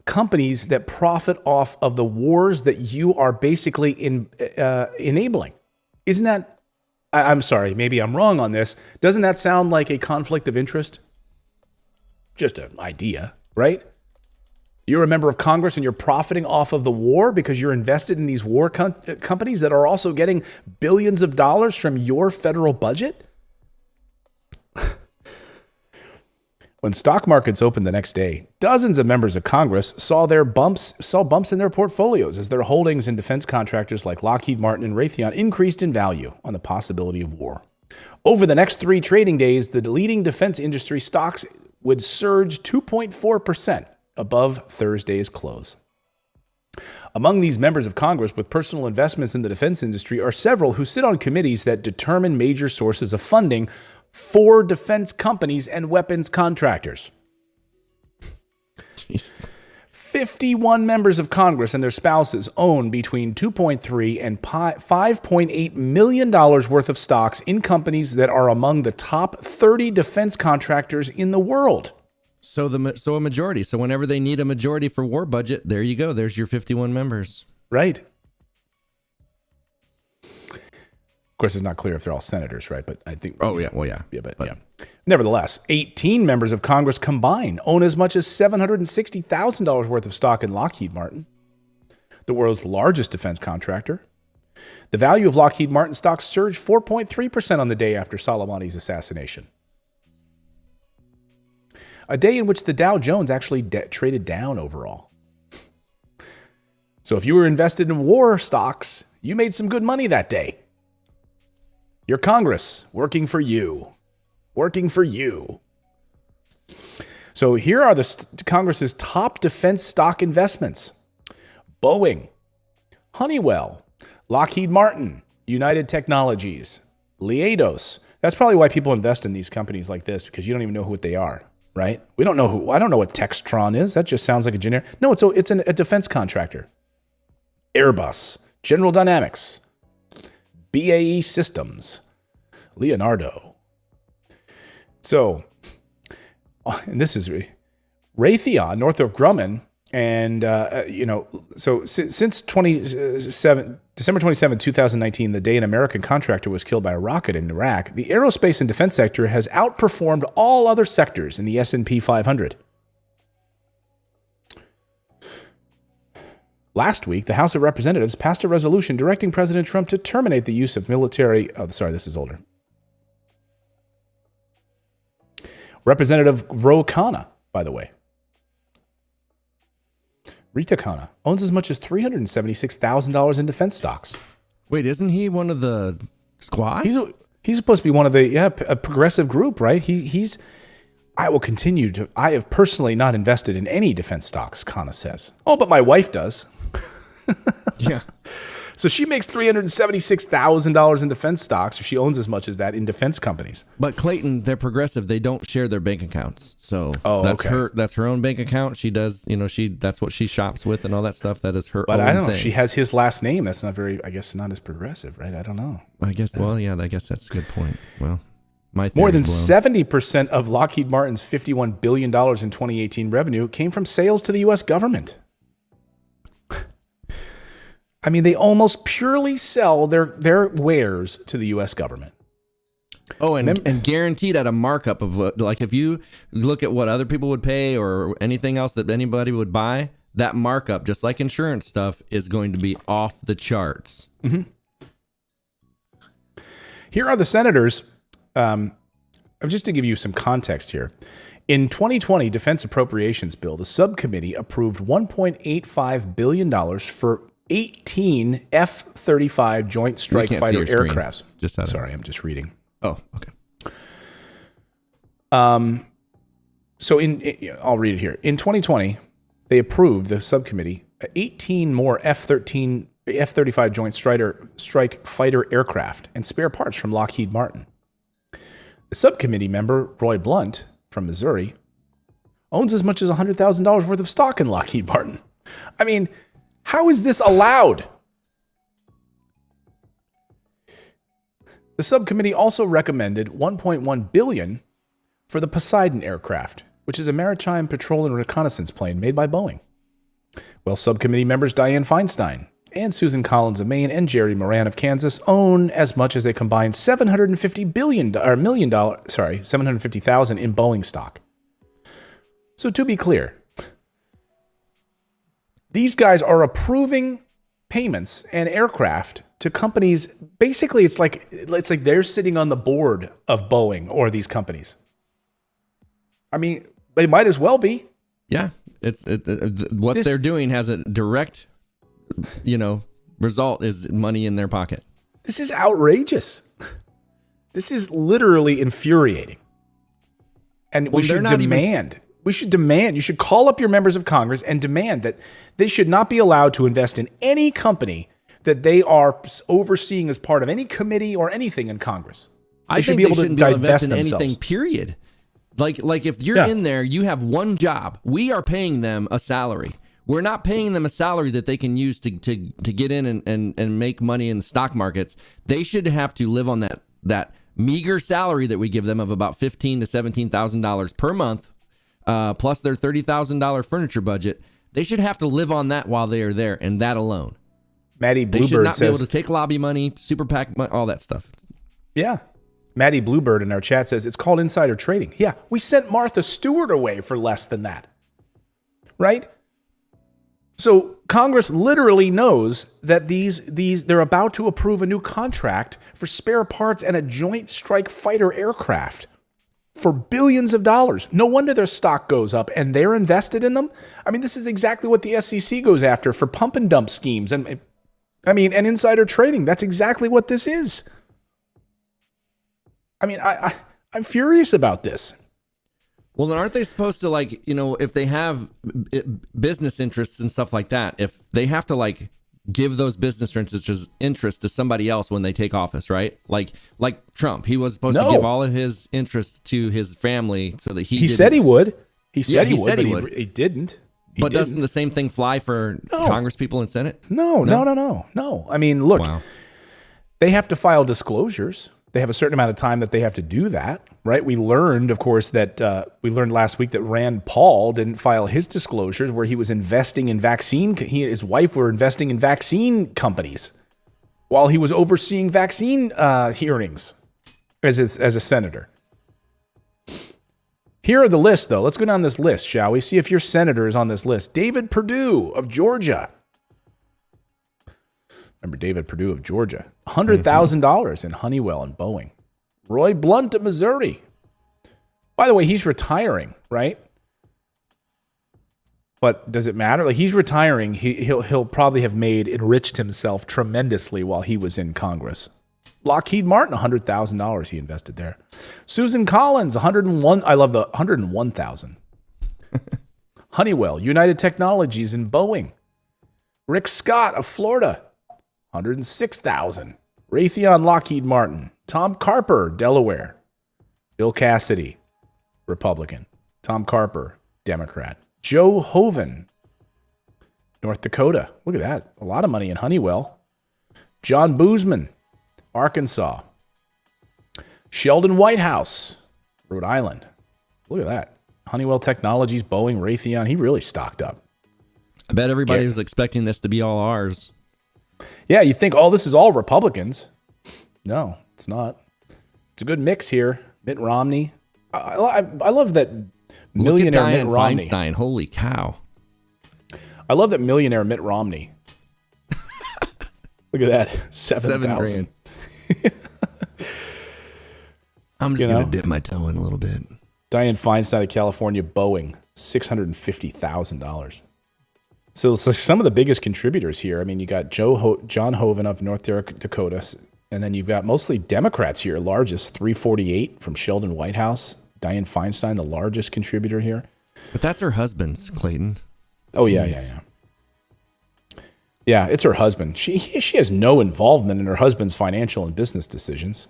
companies that profit off of the wars that you are basically enabling. Isn't that, I'm sorry, maybe I'm wrong on this. Doesn't that sound like a conflict of interest? Just an idea, right? You're a member of Congress and you're profiting off of the war because you're invested in these war companies that are also getting billions of dollars from your federal budget? When stock markets opened the next day, dozens of members of Congress saw bumps in their portfolios as their holdings in defense contractors like Lockheed Martin and Raytheon increased in value on the possibility of war. Over the next 3 trading days, the leading defense industry stocks would surge 2.4% above Thursday's close. Among these members of Congress with personal investments in the defense industry are several who sit on committees that determine major sources of funding for defense companies and weapons contractors. Jeez. 51 members of Congress and their spouses own between $2.3 and $5.8 million worth of stocks in companies that are among the top 30 defense contractors in the world. So a majority. So whenever they need a majority for war budget, there you go. There's your 51 members. Right. Of course, it's not clear if they're all senators, right? But I think. Oh, yeah. Well, yeah. Yeah. Nevertheless, 18 members of Congress combined own as much as $760,000 worth of stock in Lockheed Martin, the world's largest defense contractor. The value of Lockheed Martin stock surged 4.3% on the day after Soleimani's assassination. A day in which the Dow Jones actually traded down overall. So if you were invested in war stocks, you made some good money that day. Your Congress working for you. Working for you. So here are the Congress's top defense stock investments. Boeing, Honeywell, Lockheed Martin, United Technologies, Leidos. That's probably why people invest in these companies like this, because you don't even know what they are, right? We don't know who. I don't know what Textron is. That just sounds like a generic. No, it's a defense contractor. Airbus, General Dynamics, BAE Systems, Leonardo. So, and this is Raytheon, Northrop Grumman, and so since December 27, 2019, the day an American contractor was killed by a rocket in Iraq, the aerospace and defense sector has outperformed all other sectors in the S&P 500. Last week, the House of Representatives passed a resolution directing President Trump to terminate the use of military. Oh, sorry, this is older. Representative Ro Khanna, by the way. Rita Khanna owns as much as $376,000 in defense stocks. Wait, isn't he one of the squad? He's supposed to be one of the a progressive group, right? He's. I will continue to. I have personally not invested in any defense stocks, Khanna says. Oh, but my wife does. Yeah. So she makes $376,000 in defense stocks, or she owns as much as that in defense companies. But Clayton, they're progressive. They don't share their bank accounts. So that's her own bank account. She does, that's what she shops with and all that stuff. That is her own thing. But I don't know. She has his last name. That's not I guess not as progressive, right? I don't know. I guess, I guess that's a good point. Well, more than 70% of Lockheed Martin's $51 billion in 2018 revenue came from sales to the U.S. government. I mean, they almost purely sell their wares to the U.S. government. Oh, and guaranteed at a markup of like if you look at what other people would pay or anything else that anybody would buy, that markup, just like insurance stuff, is going to be off the charts. Mm-hmm. Here are the senators. Just to give you some context here. In 2020 Defense Appropriations Bill, the subcommittee approved $1.85 billion for 18 F-35 Joint Strike Fighter aircrafts. Sorry, I'm just reading. Oh, okay. So I'll read it here. In 2020, they approved, the subcommittee, 18 more F-35 Joint Strike Fighter aircraft and spare parts from Lockheed Martin. The subcommittee member, Roy Blunt, from Missouri, owns as much as $100,000 worth of stock in Lockheed Martin. I mean, how is this allowed? The subcommittee also recommended $1.1 billion for the Poseidon aircraft, which is a maritime patrol and reconnaissance plane made by Boeing. Well, subcommittee members Dianne Feinstein and Susan Collins of Maine and Jerry Moran of Kansas own as much as a combined $750,000 in Boeing stock. So to be clear, these guys are approving payments and aircraft to companies. Basically, it's like they're sitting on the board of Boeing or these companies. I mean, they might as well be. Yeah, they're doing has a direct, result is money in their pocket. This is outrageous. This is literally infuriating. And we should demand. You should call up your members of Congress and demand that they should not be allowed to invest in any company that they are overseeing as part of any committee or anything in Congress. I should be able to divest themselves. Anything, period. Like if you're in there, you have one job. We are paying them a salary. We're not paying them a salary that they can use to get in and make money in the stock markets. They should have to live on that meager salary that we give them of about $15,000 to $17,000 per month. Plus their $30,000 furniture budget. They should have to live on that while they are there, and that alone. Maddie They should Bluebird not be able says, to take lobby money, super PAC money, all that stuff. yeah. Maddie Bluebird in our chat says, it's called insider trading. Yeah, we sent Martha Stewart away for less than that. Right? So Congress literally knows that they're about to approve a new contract for spare parts and a joint strike fighter aircraft for billions of dollars. No wonder their stock goes up and they're invested in them. I mean, this is exactly what the SEC goes after for pump and dump schemes. And and insider trading. That's exactly what this is. I mean, I'm furious about this. Well, then aren't they supposed to, like, if they have business interests and stuff like that, if they have to, like, give those business interests to somebody else when they take office, right? Like Trump, he was supposed to give all of his interest to his family so that he said he would. He said he would, but but he didn't. But doesn't the same thing fly for Congress people and Senate? No. I mean, look, they have to file disclosures. They have a certain amount of time that they have to do that, right? We learned, of course, that last week that Rand Paul didn't file his disclosures where he was investing in vaccine. He and his wife were investing in vaccine companies while he was overseeing vaccine hearings as a senator. Here are the lists, though. Let's go down this list, shall we? See if your senator is on this list. David Perdue of Georgia. Remember David Perdue of Georgia. $100,000 in Honeywell and Boeing. Roy Blunt of Missouri. By the way, he's retiring, right? But does it matter? Like, he's retiring. He'll probably have enriched himself tremendously while he was in Congress. Lockheed Martin, $100,000 he invested there. Susan Collins, 101. I love the 101,000. Honeywell, United Technologies, and Boeing. Rick Scott of Florida, 106,000. Raytheon, Lockheed Martin. Tom Carper, Delaware. Bill Cassidy, Republican. Tom Carper, Democrat. Joe Hoven, North Dakota. Look at that. A lot of money in Honeywell. John Boozman, Arkansas. Sheldon Whitehouse, Rhode Island. Look at that. Honeywell Technologies, Boeing, Raytheon. He really stocked up. I bet everybody was expecting this to be all ours. Yeah, you think, this is all Republicans. No, it's not. It's a good mix here. Mitt Romney. I love that millionaire Mitt Romney. Feinstein. Holy cow. I love that millionaire Mitt Romney. Look at that. 7,000. I'm just going to dip my toe in a little bit. Dianne Feinstein of California, Boeing, $650,000. So some of the biggest contributors here. I mean, you got John Hoven of North Dakota, and then you've got mostly Democrats here. Largest, 348 from Sheldon Whitehouse. Dianne Feinstein, the largest contributor here. But that's her husband's, Clayton. Oh, yeah. Yeah, it's her husband. She has no involvement in her husband's financial and business decisions.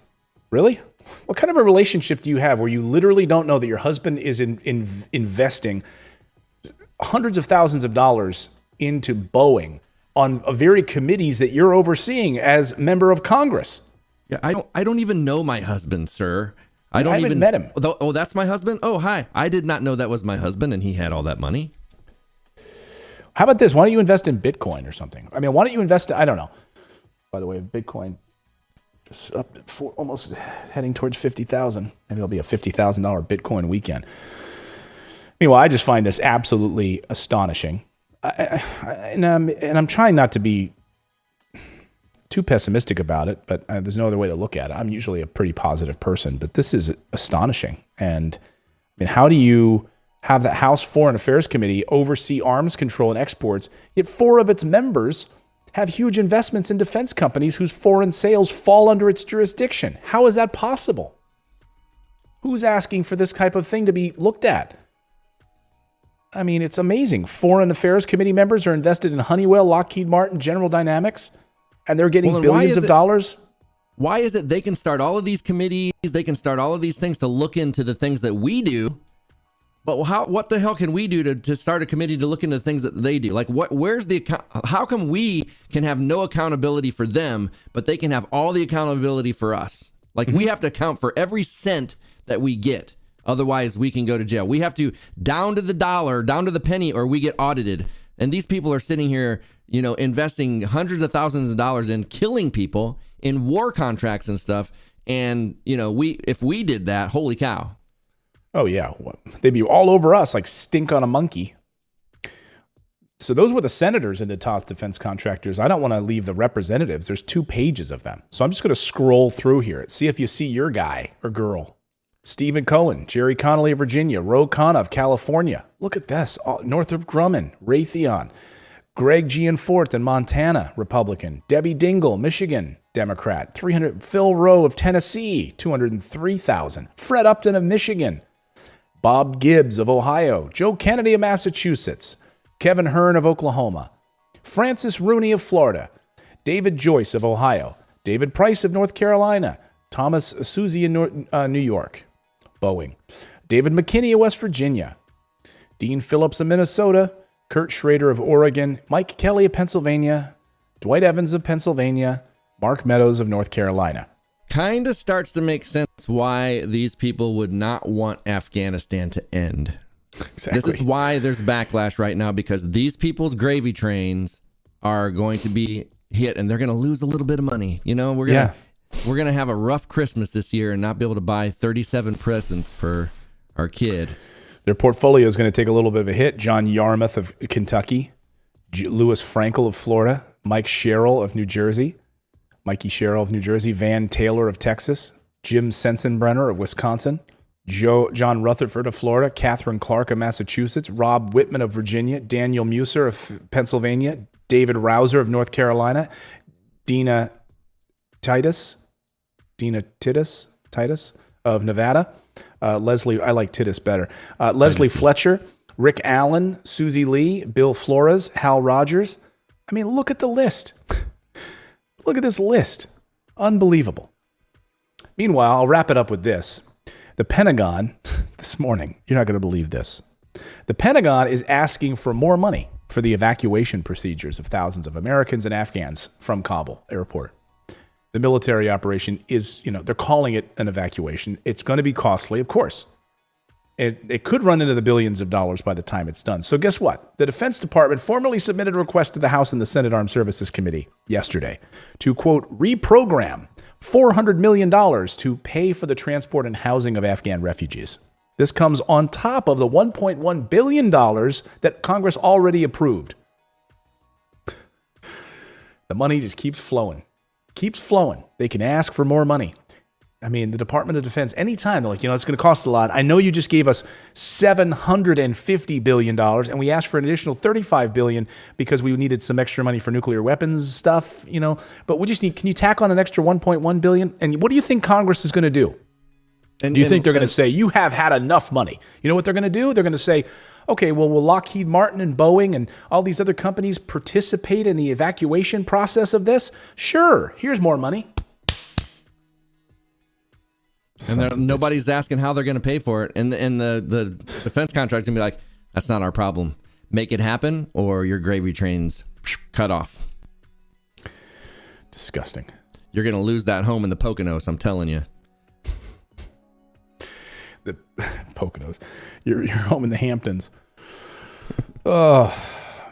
Really? What kind of a relationship do you have where you literally don't know that your husband is investing hundreds of thousands of dollars into Boeing on very committees that you're overseeing as member of Congress? Yeah, I don't even know my husband, sir. I haven't even met him. Oh, that's my husband? Oh, hi. I did not know that was my husband and he had all that money. How about this? Why don't you invest in Bitcoin or something? I mean, why don't you invest? I don't know. By the way, Bitcoin just up for almost heading towards 50,000. Maybe it'll be a $50,000 Bitcoin weekend. Meanwhile, I just find this absolutely astonishing. And I'm trying not to be too pessimistic about it, but there's no other way to look at it. I'm usually a pretty positive person, but this is astonishing. And I mean, how do you have the House Foreign Affairs Committee oversee arms control and exports, yet 4 of its members have huge investments in defense companies whose foreign sales fall under its jurisdiction? How is that possible? Who's asking for this type of thing to be looked at? I mean, it's amazing. Foreign Affairs Committee members are invested in Honeywell, Lockheed Martin, General Dynamics, and they're getting billions of dollars. Why is it they can start all of these committees, they can start all of these things to look into the things that we do, but what the hell can we do to start a committee to look into the things that they do? Like, where's the account? How come we can have no accountability for them, but they can have all the accountability for us? Like, we have to account for every cent that we get. Otherwise, we can go to jail. We have to down to the dollar, down to the penny, or we get audited And these people are sitting here, investing hundreds of thousands of dollars in killing people in war contracts and stuff. And, if we did that, holy cow. Oh, yeah. They'd be all over us like stink on a monkey. So those were the senators in the top defense contractors. I don't want to leave the representatives. There's 2 pages of them. So I'm just going to scroll through here. See if you see your guy or girl. Stephen Cohen, Jerry Connolly of Virginia, Ro Khanna of California. Look at this. Northrop Grumman, Raytheon, Greg Gianforte in Montana, Republican. Debbie Dingell, Michigan, Democrat. 300. Phil Rowe of Tennessee, 203,000. Fred Upton of Michigan. Bob Gibbs of Ohio. Joe Kennedy of Massachusetts. Kevin Hearn of Oklahoma. Francis Rooney of Florida. David Joyce of Ohio. David Price of North Carolina. Thomas Suzy in New York. Boeing. David McKinney of West Virginia. Dean Phillips of Minnesota. Kurt Schrader of Oregon. Mike Kelly of Pennsylvania. Dwight Evans of Pennsylvania. Mark Meadows of North Carolina. Kind of starts to make sense why these people would not want Afghanistan to end. Exactly. This is why there's backlash right now, because these people's gravy trains are going to be hit and they're going to lose a little bit of money. We're going to have a rough Christmas this year and not be able to buy 37 presents for our kid. Their portfolio is going to take a little bit of a hit. John Yarmouth of Kentucky, Louis Frankel of Florida, Mike Sherrill of New Jersey, Van Taylor of Texas, Jim Sensenbrenner of Wisconsin, John Rutherford of Florida, Catherine Clark of Massachusetts, Rob Whitman of Virginia, Daniel Musser of Pennsylvania, David Rouser of North Carolina, Dina Titus of Nevada, Leslie, I like Titus better, Leslie Fletcher, Rick Allen, Susie Lee, Bill Flores, Hal Rogers. I mean, look at the list. Look at this list. Unbelievable. Meanwhile, I'll wrap it up with this. The Pentagon, this morning, you're not going to believe this. The Pentagon is asking for more money for the evacuation procedures of thousands of Americans and Afghans from Kabul airport. The military operation is, they're calling it an evacuation. It's going to be costly, of course. It could run into the billions of dollars by the time it's done. So guess what? The Defense Department formally submitted a request to the House and the Senate Armed Services Committee yesterday to, quote, reprogram $400 million to pay for the transport and housing of Afghan refugees. This comes on top of the $1.1 billion that Congress already approved. The money just keeps flowing. They can ask for more money. I mean, the Department of Defense, anytime they're like, it's going to cost a lot. I know you just gave us $750 billion and we asked for an additional $35 billion because we needed some extra money for nuclear weapons stuff, but we just need, can you tack on an extra $1.1 billion? And what do you think Congress is going to do? Do you think they're going to say, you have had enough money? You know what they're going to do? They're going to say, okay, well, will Lockheed Martin and Boeing and all these other companies participate in the evacuation process of this? Sure. Here's more money. And nobody's asking how they're going to pay for it. And the defense contract's going to be like, that's not our problem. Make it happen or your gravy train's cut off. Disgusting. You're going to lose that home in the Poconos, I'm telling you. The Poconos. Your home in the Hamptons. Oh,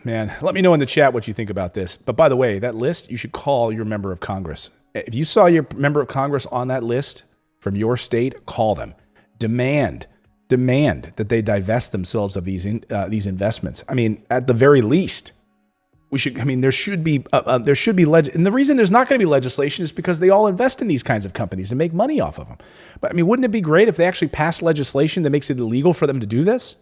man. Let me know in the chat what you think about this. But by the way, that list, you should call your member of Congress. If you saw your member of Congress on that list from your state, call them. Demand that they divest themselves of these investments. I mean, at the very least, there should be and the reason there's not going to be legislation is because they all invest in these kinds of companies and make money off of them. But I mean, wouldn't it be great if they actually passed legislation that makes it illegal for them to do this?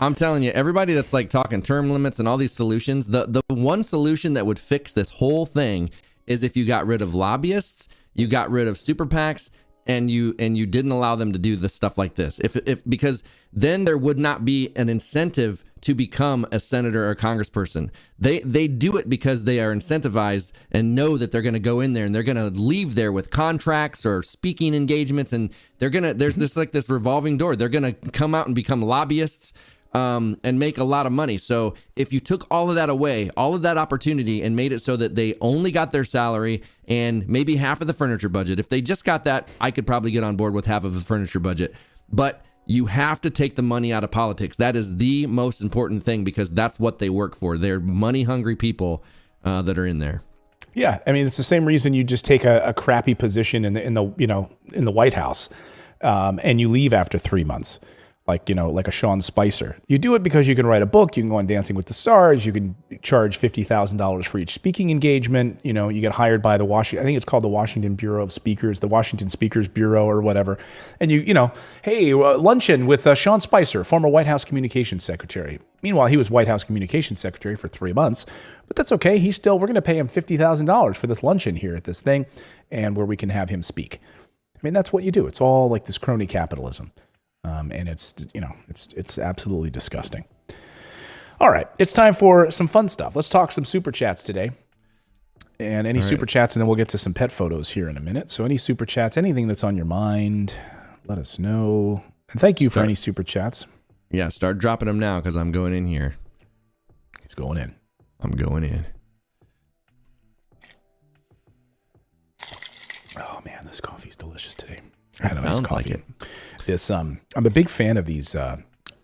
I'm telling you, everybody that's like talking term limits and all these solutions, the one solution that would fix this whole thing is if you got rid of lobbyists, you got rid of super PACs, and you didn't allow them to do this stuff like this. Because then there would not be an incentive to become a senator or a congressperson. They do it because they are incentivized and know that they're going to go in there and they're going to leave there with contracts or speaking engagements, and there's this revolving door. They're going to come out and become lobbyists and make a lot of money. So if you took all of that away, all of that opportunity, and made it so that they only got their salary and maybe half of the furniture budget, if they just got that, I could probably get on board with half of the furniture budget. But You have to take the money out of politics. That is the most important thing because that's what they work for. They're money-hungry people that are in there. Yeah, I mean, it's the same reason you just take a crappy position in the White House, and you leave after 3 months, like a Sean Spicer. You do it because you can write a book, you can go on Dancing with the Stars, you can charge $50,000 for each speaking engagement. You get hired by the I think it's called the Washington Bureau of Speakers, the Washington Speakers Bureau or whatever, and hey, luncheon with Sean Spicer, former White House Communications Secretary. Meanwhile, he was White House Communications Secretary for 3 months, but that's okay. We're going to pay him $50,000 for this luncheon here at this thing, and where we can have him speak. I mean, that's what you do. It's all like this crony capitalism. And it's absolutely disgusting. All right, it's time for some fun stuff. Let's talk some super chats today. And any super chats, and then we'll get to some pet photos here in a minute. So any super chats, anything that's on your mind, let us know. And thank you for any super chats. Yeah, start dropping them now because I'm going in here. He's going in. I'm going in. Oh man, this coffee's delicious today. I had a nice coffee. Like it. This I'm a big fan of these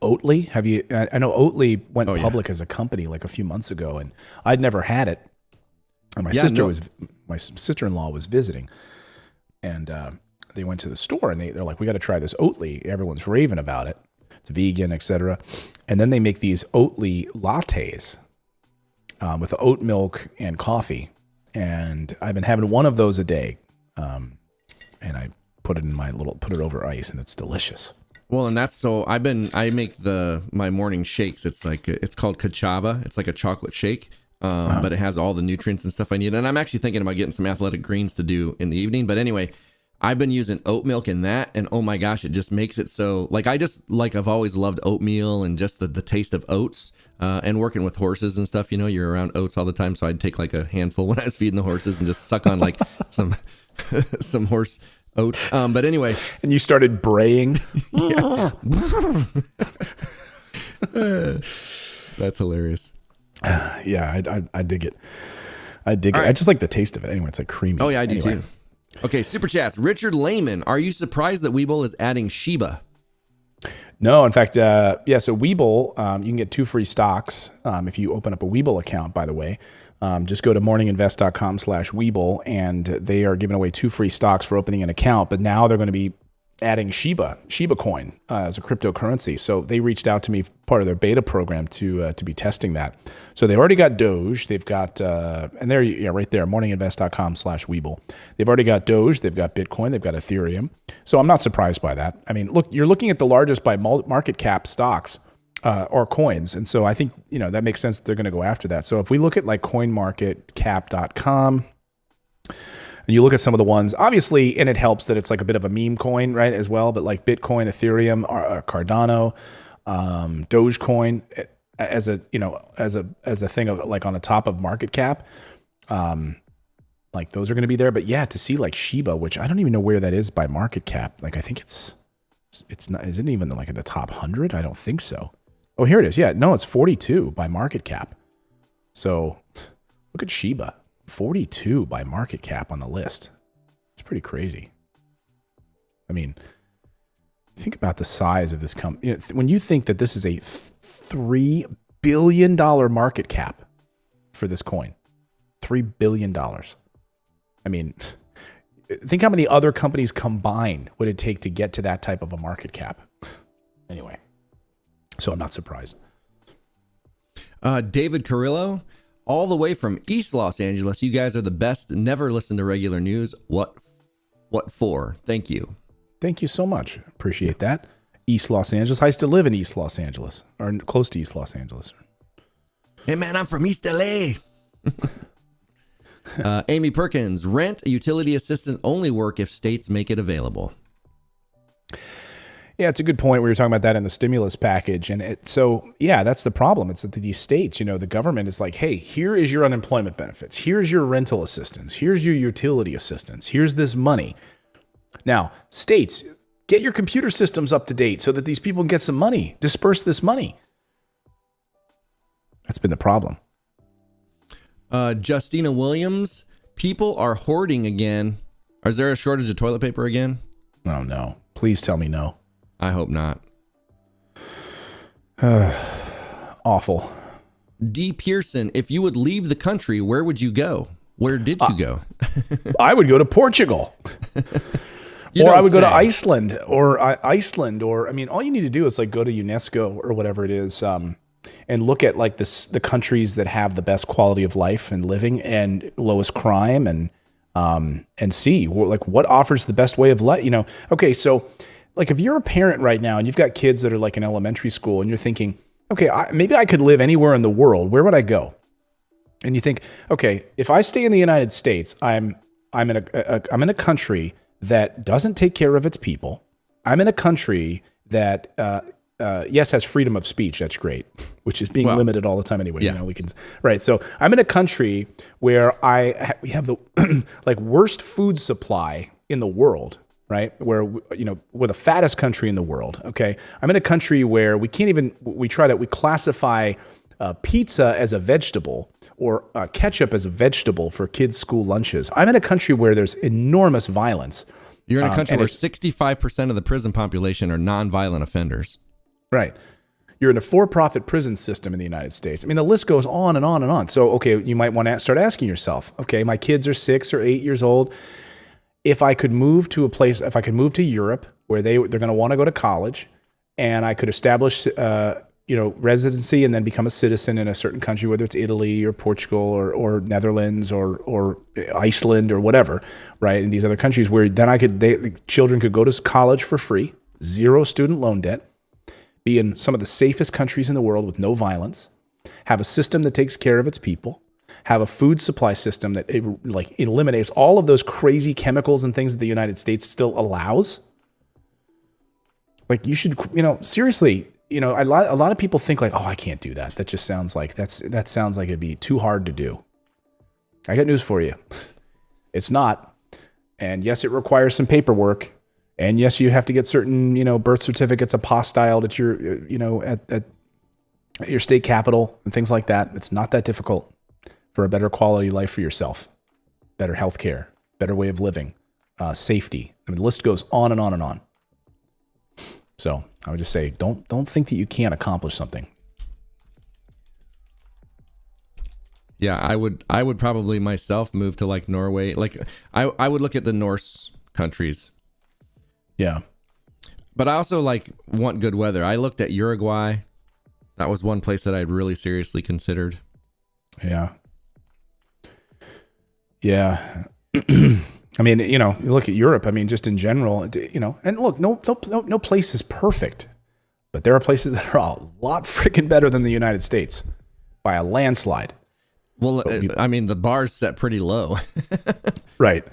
Oatly. Have you? I know Oatly went public as a company like a few months ago, and I'd never had it. And my sister-in-law was visiting, and they went to the store, and they're like, "We got to try this Oatly. Everyone's raving about it. It's vegan, etc." And then they make these Oatly lattes with oat milk and coffee, and I've been having one of those a day, and I put it over ice, and it's delicious. Well, and that's I make my morning shakes. It's called Kachava. It's like a chocolate shake, but it has all the nutrients and stuff I need. And I'm actually thinking about getting some athletic greens to do in the evening. But anyway, I've been using oat milk in that, and oh my gosh, it just makes it so I've always loved oatmeal and just the taste of oats. And working with horses and stuff, you're around oats all the time. So I'd take like a handful when I was feeding the horses and just suck on like some horse oats. But anyway, and you started braying. That's hilarious. Yeah, I dig it. I dig it. Right. I just like the taste of it. Anyway, it's like creamy. Oh yeah, I do too. Okay, super chats. Richard Lehman, are you surprised that Webull is adding Shiba? No, in fact, so Webull, you can get 2 free stocks if you open up a Webull account, by the way. Just go to morninginvest.com/Webull, and they are giving away 2 free stocks for opening an account. But now they're going to be adding Shiba coin as a cryptocurrency. So they reached out to me, part of their beta program, to be testing that. So they've already got Doge. They've got, and there, right there, morninginvest.com/Webull. They've already got Doge. They've got Bitcoin. They've got Ethereum. So I'm not surprised by that. I mean, look, you're looking at the largest by market cap stocks. Or coins. And so I think, that makes sense that they're going to go after that. So if we look at like coinmarketcap.com and you look at some of the ones, obviously, and it helps that it's like a bit of a meme coin, right, as well, but like Bitcoin, Ethereum, Cardano, Dogecoin as a thing of like on the top of market cap, like those are going to be there. But yeah, to see like Shiba, which I don't even know where that is by market cap. Like I think it's not, isn't it even like at the top 100? I don't think so. Oh, here it is. Yeah, no, it's 42 by market cap. So look at Shiba, 42 by market cap on the list. It's pretty crazy. I mean, think about the size of this company. When you think that this is a $3 billion market cap for this coin, $3 billion. I mean, think how many other companies combined would it take to get to that type of a market cap? Anyway, so I'm not surprised. David Carrillo, all the way from East Los Angeles. You guys are the best. Never listen to regular news. What for? Thank you. Thank you so much. Appreciate that. East Los Angeles. I used to live in East Los Angeles, or close to East Los Angeles. Hey man, I'm from East LA. Amy Perkins, rent utility assistance only work if states make it available. Yeah, it's a good point. We were talking about that in the stimulus package. And that's the problem. It's that these states, the government is like, hey, here is your unemployment benefits. Here's your rental assistance. Here's your utility assistance. Here's this money. Now, states, get your computer systems up to date so that these people can get some money. Disperse this money. That's been the problem. Justina Williams, people are hoarding again. Is there a shortage of toilet paper again? Oh, no. Please tell me no. I hope not. Awful. D. Pearson, if you would leave the country, where would you go? Where did you go? I would go to Portugal. Or I would go to Iceland, or I mean, all you need to do is like go to UNESCO or whatever it is, and look at like the countries that have the best quality of life and living and lowest crime, and see like what offers the best way of life. You know, okay, so like if you're a parent right now and you've got kids that are like in elementary school and you're thinking, okay, maybe I could live anywhere in the world. Where would I go? And you think, okay, if I stay in the United States, I'm in a country that doesn't take care of its people. I'm in a country that yes, has freedom of speech. That's great, which is being limited all the time anyway. Yeah. You know, we can right. So I'm in a country where we have the like worst food supply in the world. Right, where we're the fattest country in the world. Okay, I'm in a country where we classify pizza as a vegetable or ketchup as a vegetable for kids' school lunches. I'm in a country where there's enormous violence. You're in a country where 65% of the prison population are nonviolent offenders. Right. You're in a for-profit prison system in the United States. I mean, the list goes on and on and on. So, okay, you might want to start asking yourself, okay, my kids are 6 or 8 years old. If I could move to a place, if I could move to Europe where they're going to want to go to college, and I could establish, residency and then become a citizen in a certain country, whether it's Italy or Portugal or Netherlands or Iceland or whatever, right? In these other countries where then children could go to college for free, zero student loan debt, be in some of the safest countries in the world with no violence, have a system that takes care of its people, have a food supply system that eliminates all of those crazy chemicals and things that the United States still allows. Like you should, seriously, a lot of people think like, oh, I can't do that. That just sounds like that sounds like it'd be too hard to do. I got news for you. It's not. And yes, it requires some paperwork. And yes, you have to get certain, birth certificates apostilled at your, at your state capital and things like that. It's not that difficult. For a better quality life for yourself, better health care, better way of living, safety. I mean, the list goes on and on and on. So I would just say, don't think that you can't accomplish something. Yeah, I would probably myself move to like Norway. Like I would look at the Norse countries. Yeah. But I also want good weather. I looked at Uruguay. That was one place that I'd really seriously considered. Yeah. Yeah. I mean, you look at Europe, I mean, just in general, and look, no place is perfect, but there are places that are a lot freaking better than the United States by a landslide. Well, I mean, the bar's set pretty low. Right.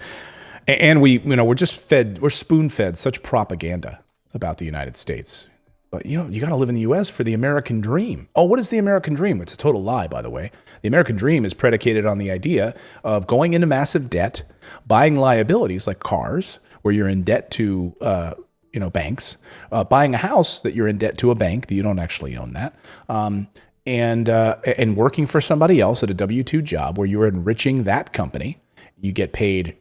And we're spoon-fed such propaganda about the United States. But, you got to live in the U.S. for the American dream. Oh, what is the American dream? It's a total lie, by the way. The American dream is predicated on the idea of going into massive debt, buying liabilities like cars, where you're in debt to, banks, buying a house that you're in debt to a bank that you don't actually own that, and working for somebody else at a W-2 job where you're enriching that company. You get paid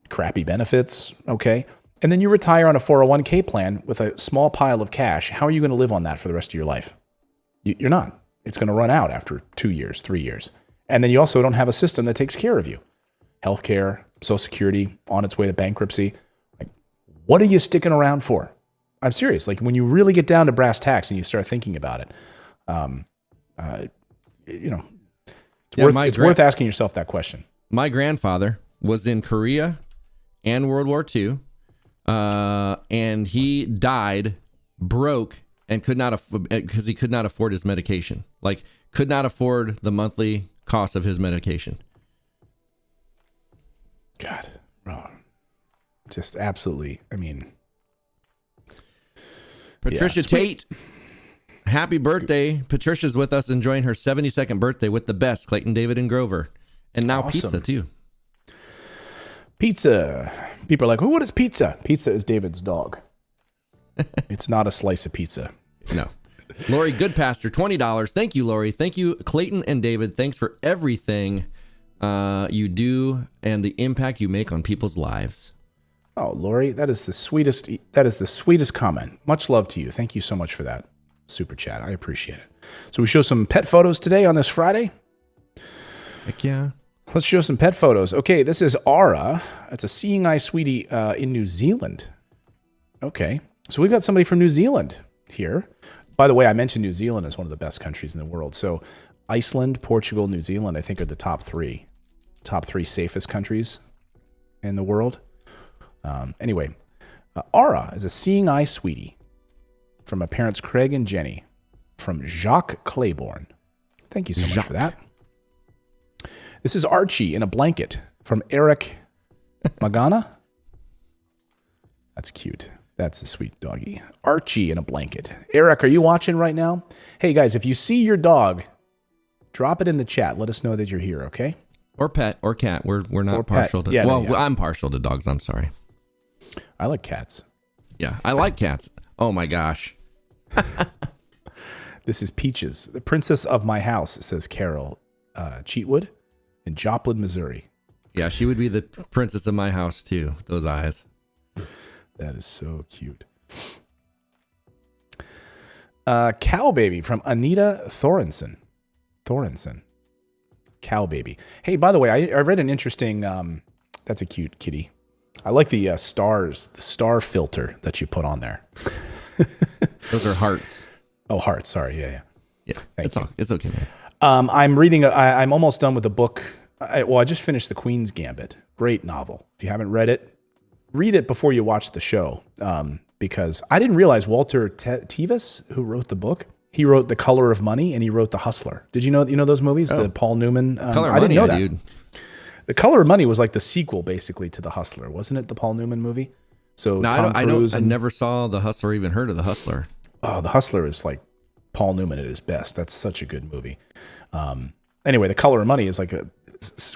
crappy benefits, okay? And then you retire on a 401k plan with a small pile of cash. How are you going to live on that for the rest of your life? You're not. It's going to run out after 2 years, 3 years. And then you also don't have a system that takes care of you. Healthcare, Social Security, on its way to bankruptcy. Like, what are you sticking around for? I'm serious. Like when you really get down to brass tacks and you start thinking about it, it's worth asking yourself that question. My grandfather was in Korea and World War II. And he died broke and because he could not afford his medication. Like could not afford the monthly cost of his medication. God, bro. Just absolutely. I mean, Patricia Tate, happy birthday. Patricia's with us enjoying her 72nd birthday with the best, Clayton, David, and Grover. And now awesome. pizza too. Pizza. People are like, what is pizza? Pizza is David's dog. It's not a slice of pizza. No. Lori Goodpastor, $20. Thank you, Lori. Thank you, Clayton and David. Thanks for everything you do and the impact you make on people's lives. Oh, Lori, that is the sweetest comment. Much love to you. Thank you so much for that. super chat. I appreciate it. So we show some pet photos today on this Friday. Heck yeah. Let's show some pet photos. Okay, this is Ara. It's a seeing eye sweetie in New Zealand. Okay, so we've got somebody from New Zealand here. By the way, I mentioned New Zealand as one of the best countries in the world. So Iceland, Portugal, New Zealand, I think are the top three safest countries in the world. Anyway, Ara is a seeing eye sweetie from my parents Craig and Jenny from Jacques Claiborne. Thank you so much for that. This is Archie in a blanket from Eric Magana. That's cute. That's a sweet doggy. Archie in a blanket. Eric, are you watching right now? Hey guys, if you see your dog, drop it in the chat. Let us know that you're here, okay? Or pet or cat. We're not Or partial pet. to. Yeah, well, yeah. I'm partial to dogs. I'm sorry. I like cats. Yeah, I like cats. Oh my gosh. This is Peaches, the princess of my house, says Carol Cheatwood in Joplin, Missouri. Yeah, she would be the princess of my house too. Those eyes. That is so cute. Cow Baby from Anita Thorenson. Cow Baby. Hey, by the way, I read an interesting, that's a cute kitty. I like the stars, the star filter that you put on there. Those are hearts. Oh, hearts. Sorry. Yeah. Yeah, Thank you. it's okay, man. I'm reading, I'm almost done with the book. I just finished The Queen's Gambit. Great novel. If you haven't read it, read it before you watch the show. Because I didn't realize Walter Tevis, who wrote the book, he wrote The Color of Money and he wrote The Hustler. Did you know those movies? The Paul Newman. Color of I didn't Money, know that. dude. The Color of Money was like the sequel, basically, to The Hustler, wasn't it? The Paul Newman movie. So No, Tom Cruise. I never saw The Hustler, or even heard of The Hustler. Oh, The Hustler is like Paul Newman at his best. That's such a good movie. Anyway, The Color of Money is like a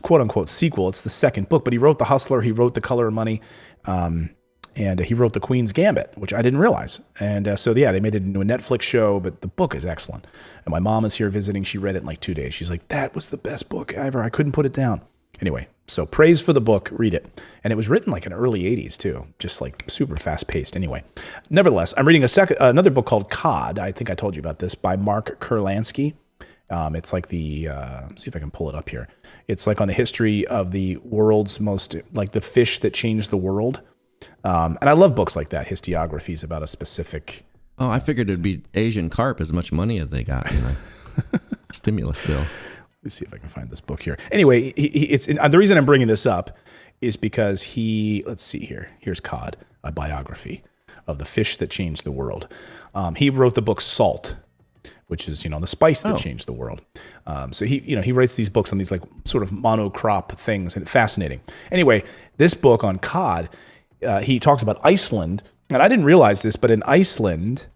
quote unquote sequel. It's the second book, but he wrote The Hustler. He wrote The Color of Money. And he wrote The Queen's Gambit, which I didn't realize. And so, yeah, they made it into a Netflix show, but the book is excellent. And my mom is here visiting. She read it in like 2 days. She's like, that was the best book ever. I couldn't put it down. Anyway, so praise for the book. Read it. And it was written like in early 80s too, just like super fast paced. Anyway, nevertheless, I'm reading another book called Cod. I think I told you about this, by Mark Kurlansky. It's like see if I can pull it up here. It's like on the history of the world's most, like the fish that changed the world. And I love books like that, historiographies about a specific. Oh, I figured it'd be Asian carp, as much money as they got in the stimulus bill. Let's see if I can find this book here. Anyway, the reason I'm bringing this up is because let's see here. Here's Cod, a biography of the fish that changed the world. He wrote the book Salt, which is, the spice that changed the world. So he writes these books on these like sort of monocrop things, and it's fascinating. Anyway, this book on Cod, he talks about Iceland, and I didn't realize this, but in Iceland,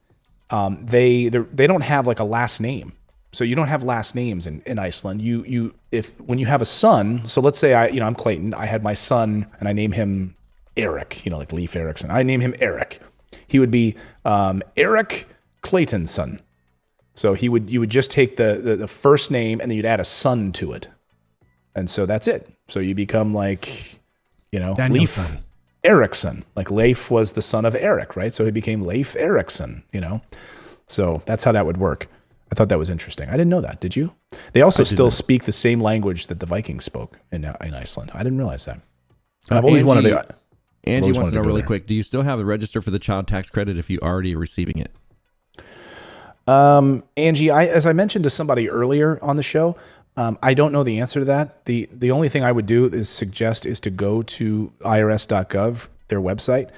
they don't have like a last name. So you don't have last names in Iceland. When you have a son, so let's say I'm Clayton, I had my son and I name him Eric, like Leif Erikson. I name him Eric. He would be Eric Clayton's son. So you would just take the first name and then you'd add a son to it. And so that's it. So you become like, Leif Erikson. Like Leif was the son of Eric, right? So he became Leif Erikson, So that's how that would work. I thought that was interesting. I didn't know that. Did you? They also still speak the same language that the Vikings spoke in Iceland. I didn't realize that. I've always wanted to. Angie wants to know really quick, do you still have the register for the child tax credit if you already are receiving it? Angie, as I mentioned to somebody earlier on the show, I don't know the answer to that. The only thing I would do is to go to irs.gov, their website,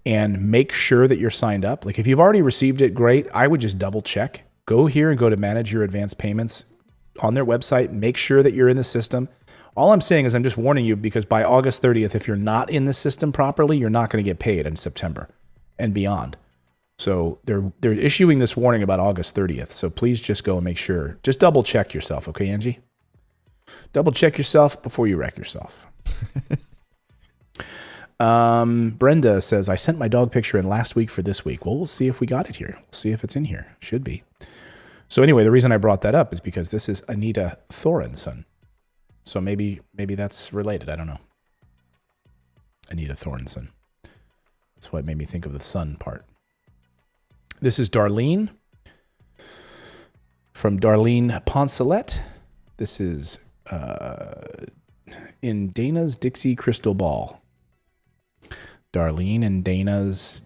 and make sure that you're signed up. Like if you've already received it, great. I would just double check. Go here and go to manage your advance payments on their website. Make sure that you're in the system. All I'm saying is I'm just warning you because by August 30th, if you're not in the system properly, you're not going to get paid in September and beyond. So they're issuing this warning about August 30th. So please just go and make sure. Just double check yourself, okay, Angie? Double check yourself before you wreck yourself. Brenda says, I sent my dog picture in last week for this week. Well, we'll see if we got it here. We'll see if it's in here. Should be. So anyway, the reason I brought that up is because this is Anita Thorenson. So maybe that's related. I don't know. Anita Thorenson. That's what made me think of the son part. This is Darlene. from Darlene Poncelet. This is in Dana's Dixie Crystal Ball. Darlene and Dana's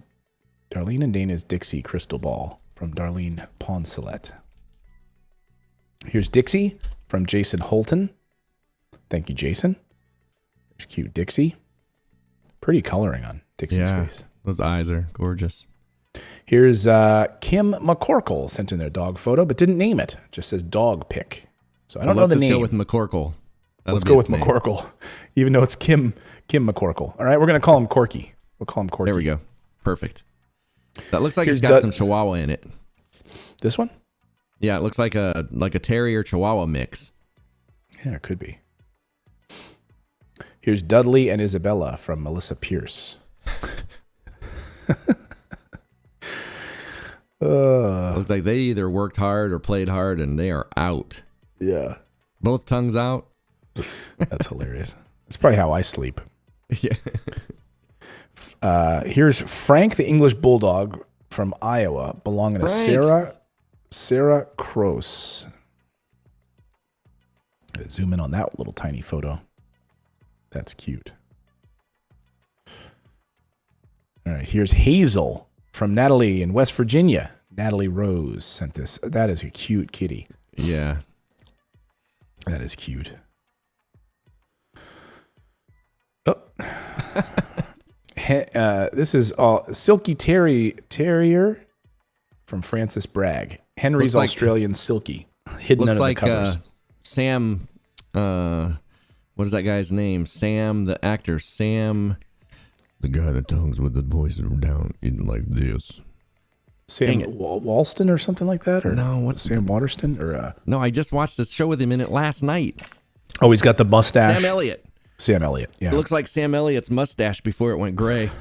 Dixie Crystal Ball from Darlene Poncelet. Here's Dixie from Jason Holton. Thank you, Jason. There's cute Dixie. Pretty coloring on Dixie's face. Those eyes are gorgeous. Here's Kim McCorkle sent in their dog photo, but didn't name it. Just says dog pic. So I don't know the name. Let's go with McCorkle. Let's go with McCorkle, even though it's Kim McCorkle. All right, we're going to call him Corky. We'll call him Corky. There we go. Perfect. That looks like it's got some Chihuahua in it. This one? Yeah, it looks like a terrier Chihuahua mix. Yeah, it could be. Here's Dudley and Isabella from Melissa Pierce. Looks like they either worked hard or played hard, and they are out. Yeah. Both tongues out. That's hilarious. That's probably how I sleep. Yeah. Here's Frank, the English Bulldog from Iowa, belonging to Sarah Kroos. Zoom in on that little tiny photo. That's cute. All right, here's Hazel from Natalie in West Virginia. Natalie Rose sent this. That is a cute kitty. Yeah. That is cute. Oh. This is Silky Terrier from Francis Bragg. Henry's Looks like, Australian Silky. Hidden under the covers. Sam, what is that guy's name? Sam, the actor. Sam, the guy that talks with the voice down in like this. Sam Walston or something like that? Or no, what's Sam Waterston? Or no, I just watched this show with him in it last night. Oh, he's got the mustache. Sam Elliott. Yeah. It looks like Sam Elliott's mustache before it went gray.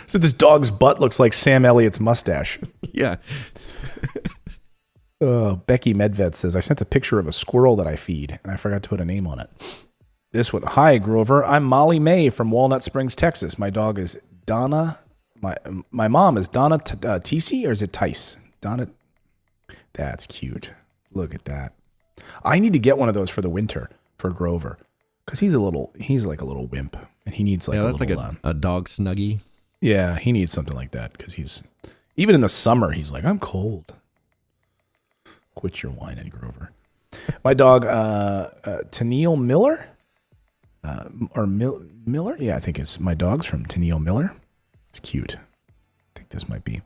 So this dog's butt looks like Sam Elliott's mustache. Yeah. Becky Medved says, I sent a picture of a squirrel that I feed, and I forgot to put a name on it. This one. Hi, Grover. I'm Molly May from Walnut Springs, Texas. My dog is Donna. My mom is Donna Tisi, or is it Tice? Donna. That's cute. Look at that. I need to get one of those for the winter for Grover, because he's like a little wimp, and he needs like that's like a dog snuggie. Yeah, he needs something like that, because he's even in the summer he's like, I'm cold. Quit your whining, Grover. My dog, Tennille Miller, Miller. Yeah, I think it's my dog's from Tennille Miller. It's cute. I think this might be.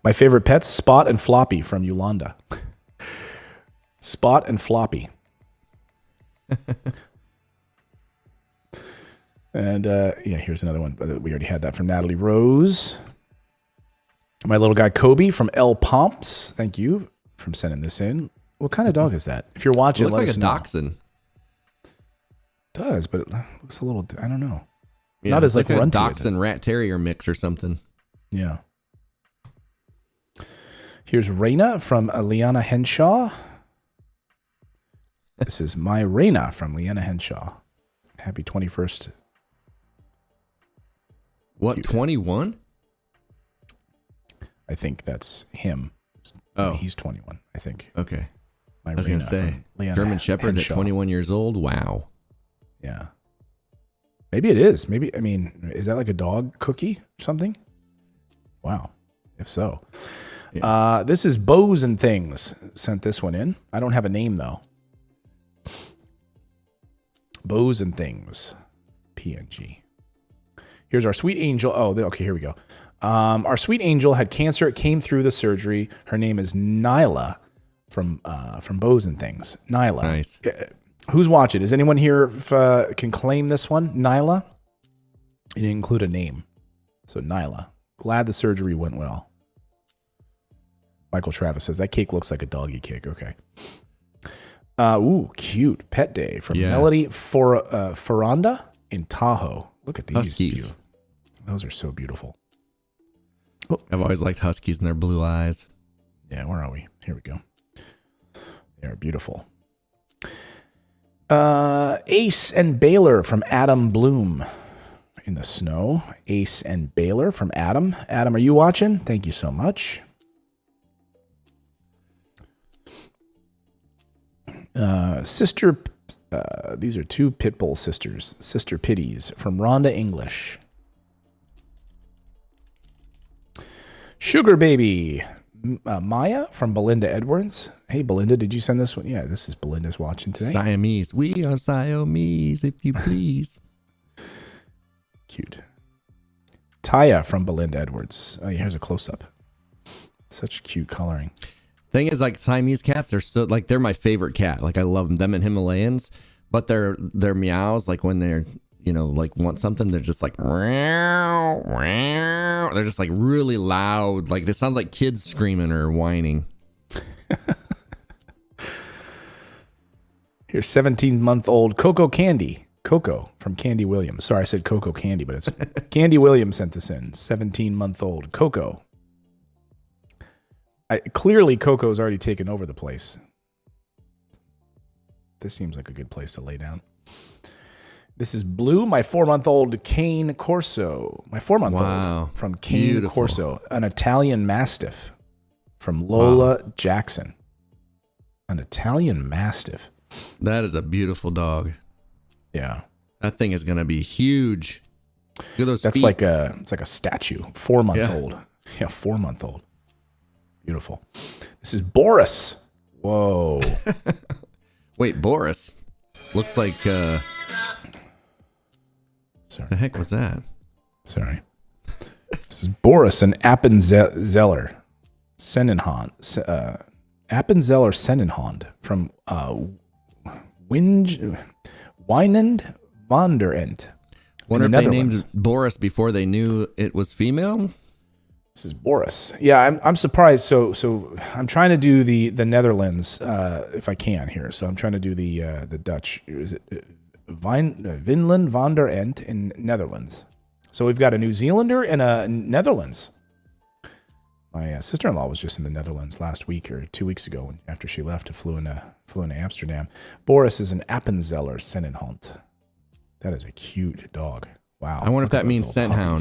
My favorite pets, Spot and Floppy from Yolanda. Spot and Floppy. And here's another one. We already had that from Natalie Rose. My little guy Kobe from El Pomps. Thank you for sending this in. What kind of dog is that? If you're watching, it looks like a dachshund. It does, but it looks a little, I don't know. Yeah, not as like a runty. Dachshund rat terrier mix or something. Yeah. Here's Raina from Liana Henshaw. This is my Raina from Liana Henshaw. Happy 21st. What, 21? I think that's him. Oh. He's 21, I think. Okay. My I was going to say, German Shepherd at 21 years old? Wow. Yeah. Maybe it is. Maybe, I mean, is that like a dog cookie or something? Wow. If so. Yeah. This is Bows and Things. Sent this one in. I don't have a name, though. Bows and Things. PNG. Here's our sweet angel. Oh, okay, here we go. Our sweet angel had cancer. It came through the surgery. Her name is Nyla from Bows and Things. Nyla. Nice. Who's watching? Is anyone here can claim this one? Nyla? It didn't include a name. So Nyla. Glad the surgery went well. Michael Travis says, that cake looks like a doggy cake. Okay. Ooh, cute. Pet Day from Melody Ferranda in Tahoe. Look at these. Huskies. Those are so beautiful. Oh. I've always liked huskies and their blue eyes. Yeah, where are we? Here we go. They are beautiful. Ace and Baylor from Adam Bloom in the snow. Ace and Baylor from Adam. Adam, are you watching? Thank you so much. Sister, these are two pit bull sisters. Sister Pitties from Rhonda English. Sugar Baby. Maya from Belinda Edwards. Hey, Belinda, did you send this one? Yeah, this is Belinda's watching today. Siamese. We are Siamese, if you please. Cute. Taya from Belinda Edwards. Oh, yeah, here's a close-up. Such cute coloring. Thing is, like, Siamese cats are so, like, they're my favorite cat. Like, I love them. Them and Himalayans. But their meows, like, when they're, you know, like, want something, they're just like, meow, meow. They're just, like, really loud. Like, it sounds like kids screaming or whining. Here's 17-month-old Coco Candy. Coco from Candy Williams. Sorry, I said Coco Candy, but it's Candy Williams sent this in. 17-month-old Coco. Clearly, Coco's already taken over the place. This seems like a good place to lay down. This is Blue, my 4-month-old Cane Corso. My 4-month-old from Cane Beautiful. Corso. An Italian Mastiff from Lola Jackson. An Italian Mastiff. That is a beautiful dog. Yeah. That thing is going to be huge. Look at those That's feet. like a statue. 4-month-old. Yeah, 4-month-old. Beautiful. This is Boris. Whoa. Wait, Boris. Looks like, Sorry. the heck was that? Sorry. This is Boris and Appenzeller Sennenhond. Appenzeller Sennenhond from Wynand Vonderent. Wonder in if the they Netherlands. named Boris before they knew it was female. This is Boris. Yeah, I'm surprised. So I'm trying to do the Netherlands if I can here. So I'm trying to do the Dutch. Is it Vinland van der Ent in Netherlands? So we've got a New Zealander and a Netherlands. My sister-in-law was just in the Netherlands last week or 2 weeks ago after she left. Flew into Amsterdam. Boris is an Appenzeller Sennenhond. That is a cute dog. Wow. I wonder if Look at that those means little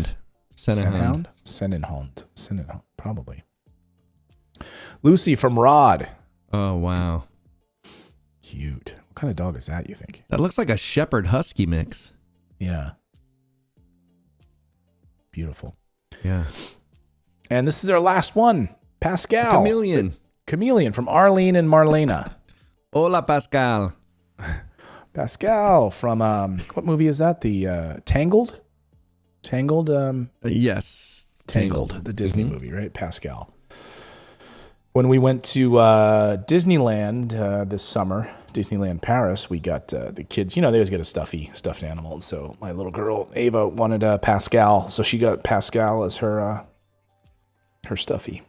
scent puppies. hound. Sennenhond, probably. Lucy from Rod. Oh, wow. Cute. What kind of dog is that, you think? That looks like a shepherd husky mix. Yeah. Beautiful. Yeah. And this is our last one. Pascal. Chameleon from Arlene and Marlena. Hola, Pascal. Pascal from, what movie is that? The Tangled? Yes. Tangled, the Disney movie, right? Pascal. When we went to Disneyland this summer, Disneyland Paris, we got the kids, they always get a stuffed animal. And so my little girl, Ava, wanted Pascal. So she got Pascal as her stuffy.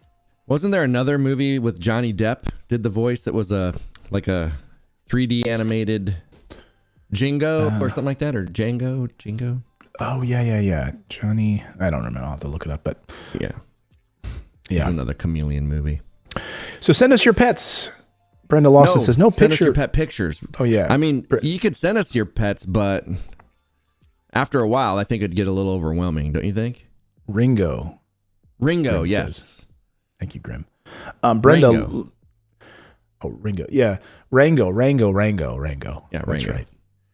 Wasn't there another movie with Johnny Depp did the voice that was like a 3D animated Jingo or something like that? Or Jingo? Oh, yeah. Johnny, I don't remember. I'll have to look it up, but Yeah. yeah. It's another chameleon movie. So send us your pets. Brenda Lawson says, no send us picture. your pet pictures. Oh, yeah. I mean, you could send us your pets, but after a while, I think it'd get a little overwhelming, don't you think? Ringo. Ringo, Grim yes. says. Thank you, Grim. Brenda. Rango. Oh, Ringo. Yeah. Rango. Yeah, That's Rango. right.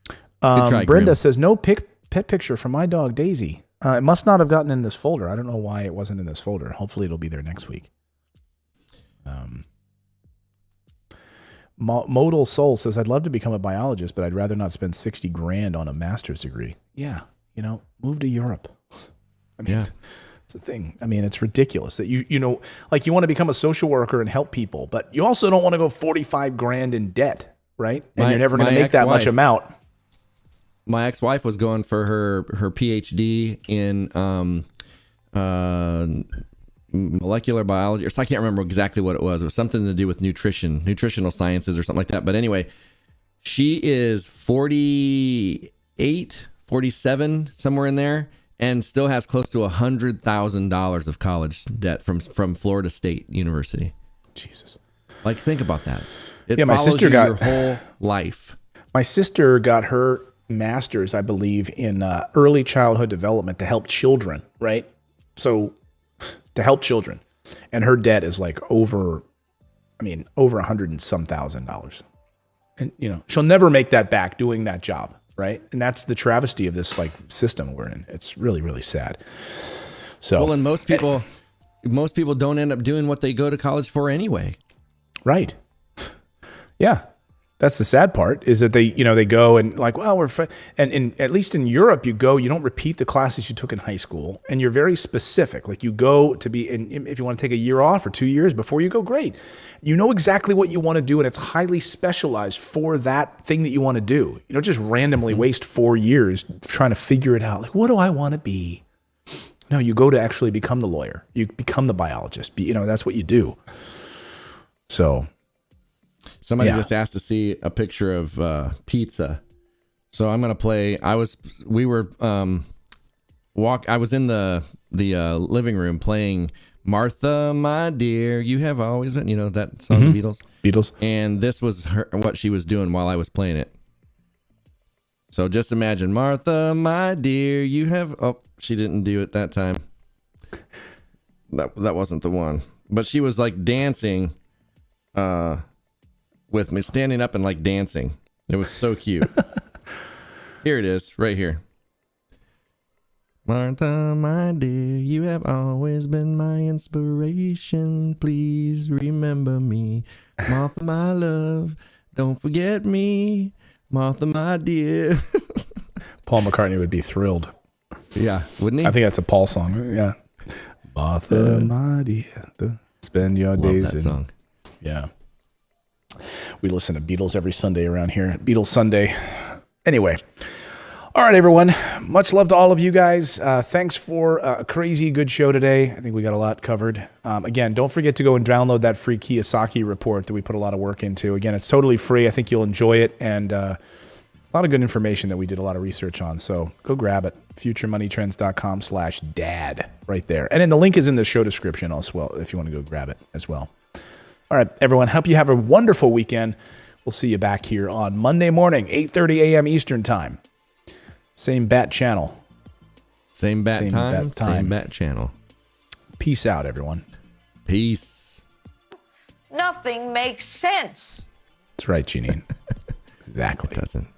Good try, Brenda Grim. says, no pet picture for my dog, Daisy. It must not have gotten in this folder. I don't know why it wasn't in this folder. Hopefully it'll be there next week. Modal Soul says, I'd love to become a biologist, but I'd rather not spend $60,000 on a master's degree. Yeah. Move to Europe. I mean, Yeah. it's a thing. I mean, it's ridiculous that you want to become a social worker and help people, but you also don't want to go $45,000 in debt, right? And you're never going to make that much amount. My ex-wife was going for her PhD in molecular biology, or so I can't remember exactly what it was. It was something to do with nutritional sciences or something like that. But anyway, she is 48, 47, somewhere in there, and still has close to $100,000 of college debt from Florida State University. Jesus. Like, think about that. It Yeah, my follows sister you got- your whole life. My sister got her master's, I believe, in early childhood development to help children, right? So to help children. And her debt is like over $100 and some $1,000. And, she'll never make that back doing that job. Right. And that's the travesty of this like system we're in. It's really, really sad. So, well, and most people don't end up doing what they go to college for anyway. Right. Yeah. That's the sad part is that they go and like, well, and at least in Europe, you don't repeat the classes you took in high school, and you're very specific. Like you go to be in, if you want to take a year off or 2 years before you go, great. You know exactly what you want to do, and it's highly specialized for that thing that you want to do. You don't just randomly waste 4 years trying to figure it out. Like, what do I want to be? No, you go to actually become the lawyer. You become the biologist. That's what you do. So. Somebody just asked to see a picture of pizza. So I'm going to play. I was in the living room playing Martha, My Dear, You Have Always Been, that song, the Beatles. And this was what she was doing while I was playing it. So just imagine, Martha, my dear, you have, she didn't do it that time. That wasn't the one. But she was like dancing, with me, standing up and like dancing. It was so cute. Here it is, right here. Martha, my dear, you have always been my inspiration. Please remember me. Martha, my love, don't forget me. Martha, my dear. Paul McCartney would be thrilled. Yeah, wouldn't he? I think that's a Paul song. Yeah. Martha, my dear, spend your days that song. Yeah. We listen to Beatles every Sunday around here. Beatles Sunday. Anyway. All right, everyone. Much love to all of you guys. Thanks for a crazy good show today. I think we got a lot covered. Again, don't forget to go and download that free Kiyosaki report that we put a lot of work into. Again, it's totally free. I think you'll enjoy it. And a lot of good information that we did a lot of research on. So go grab it. futuremoneytrends.com/dad right there. And then the link is in the show description as well if you want to go grab it as well. All right, everyone. Hope you have a wonderful weekend. We'll see you back here on Monday morning, 8:30 a.m. Eastern Time. Same bat channel. Same bat time. Same bat channel. Peace out, everyone. Peace. Nothing makes sense. That's right, Janine. Exactly. It doesn't.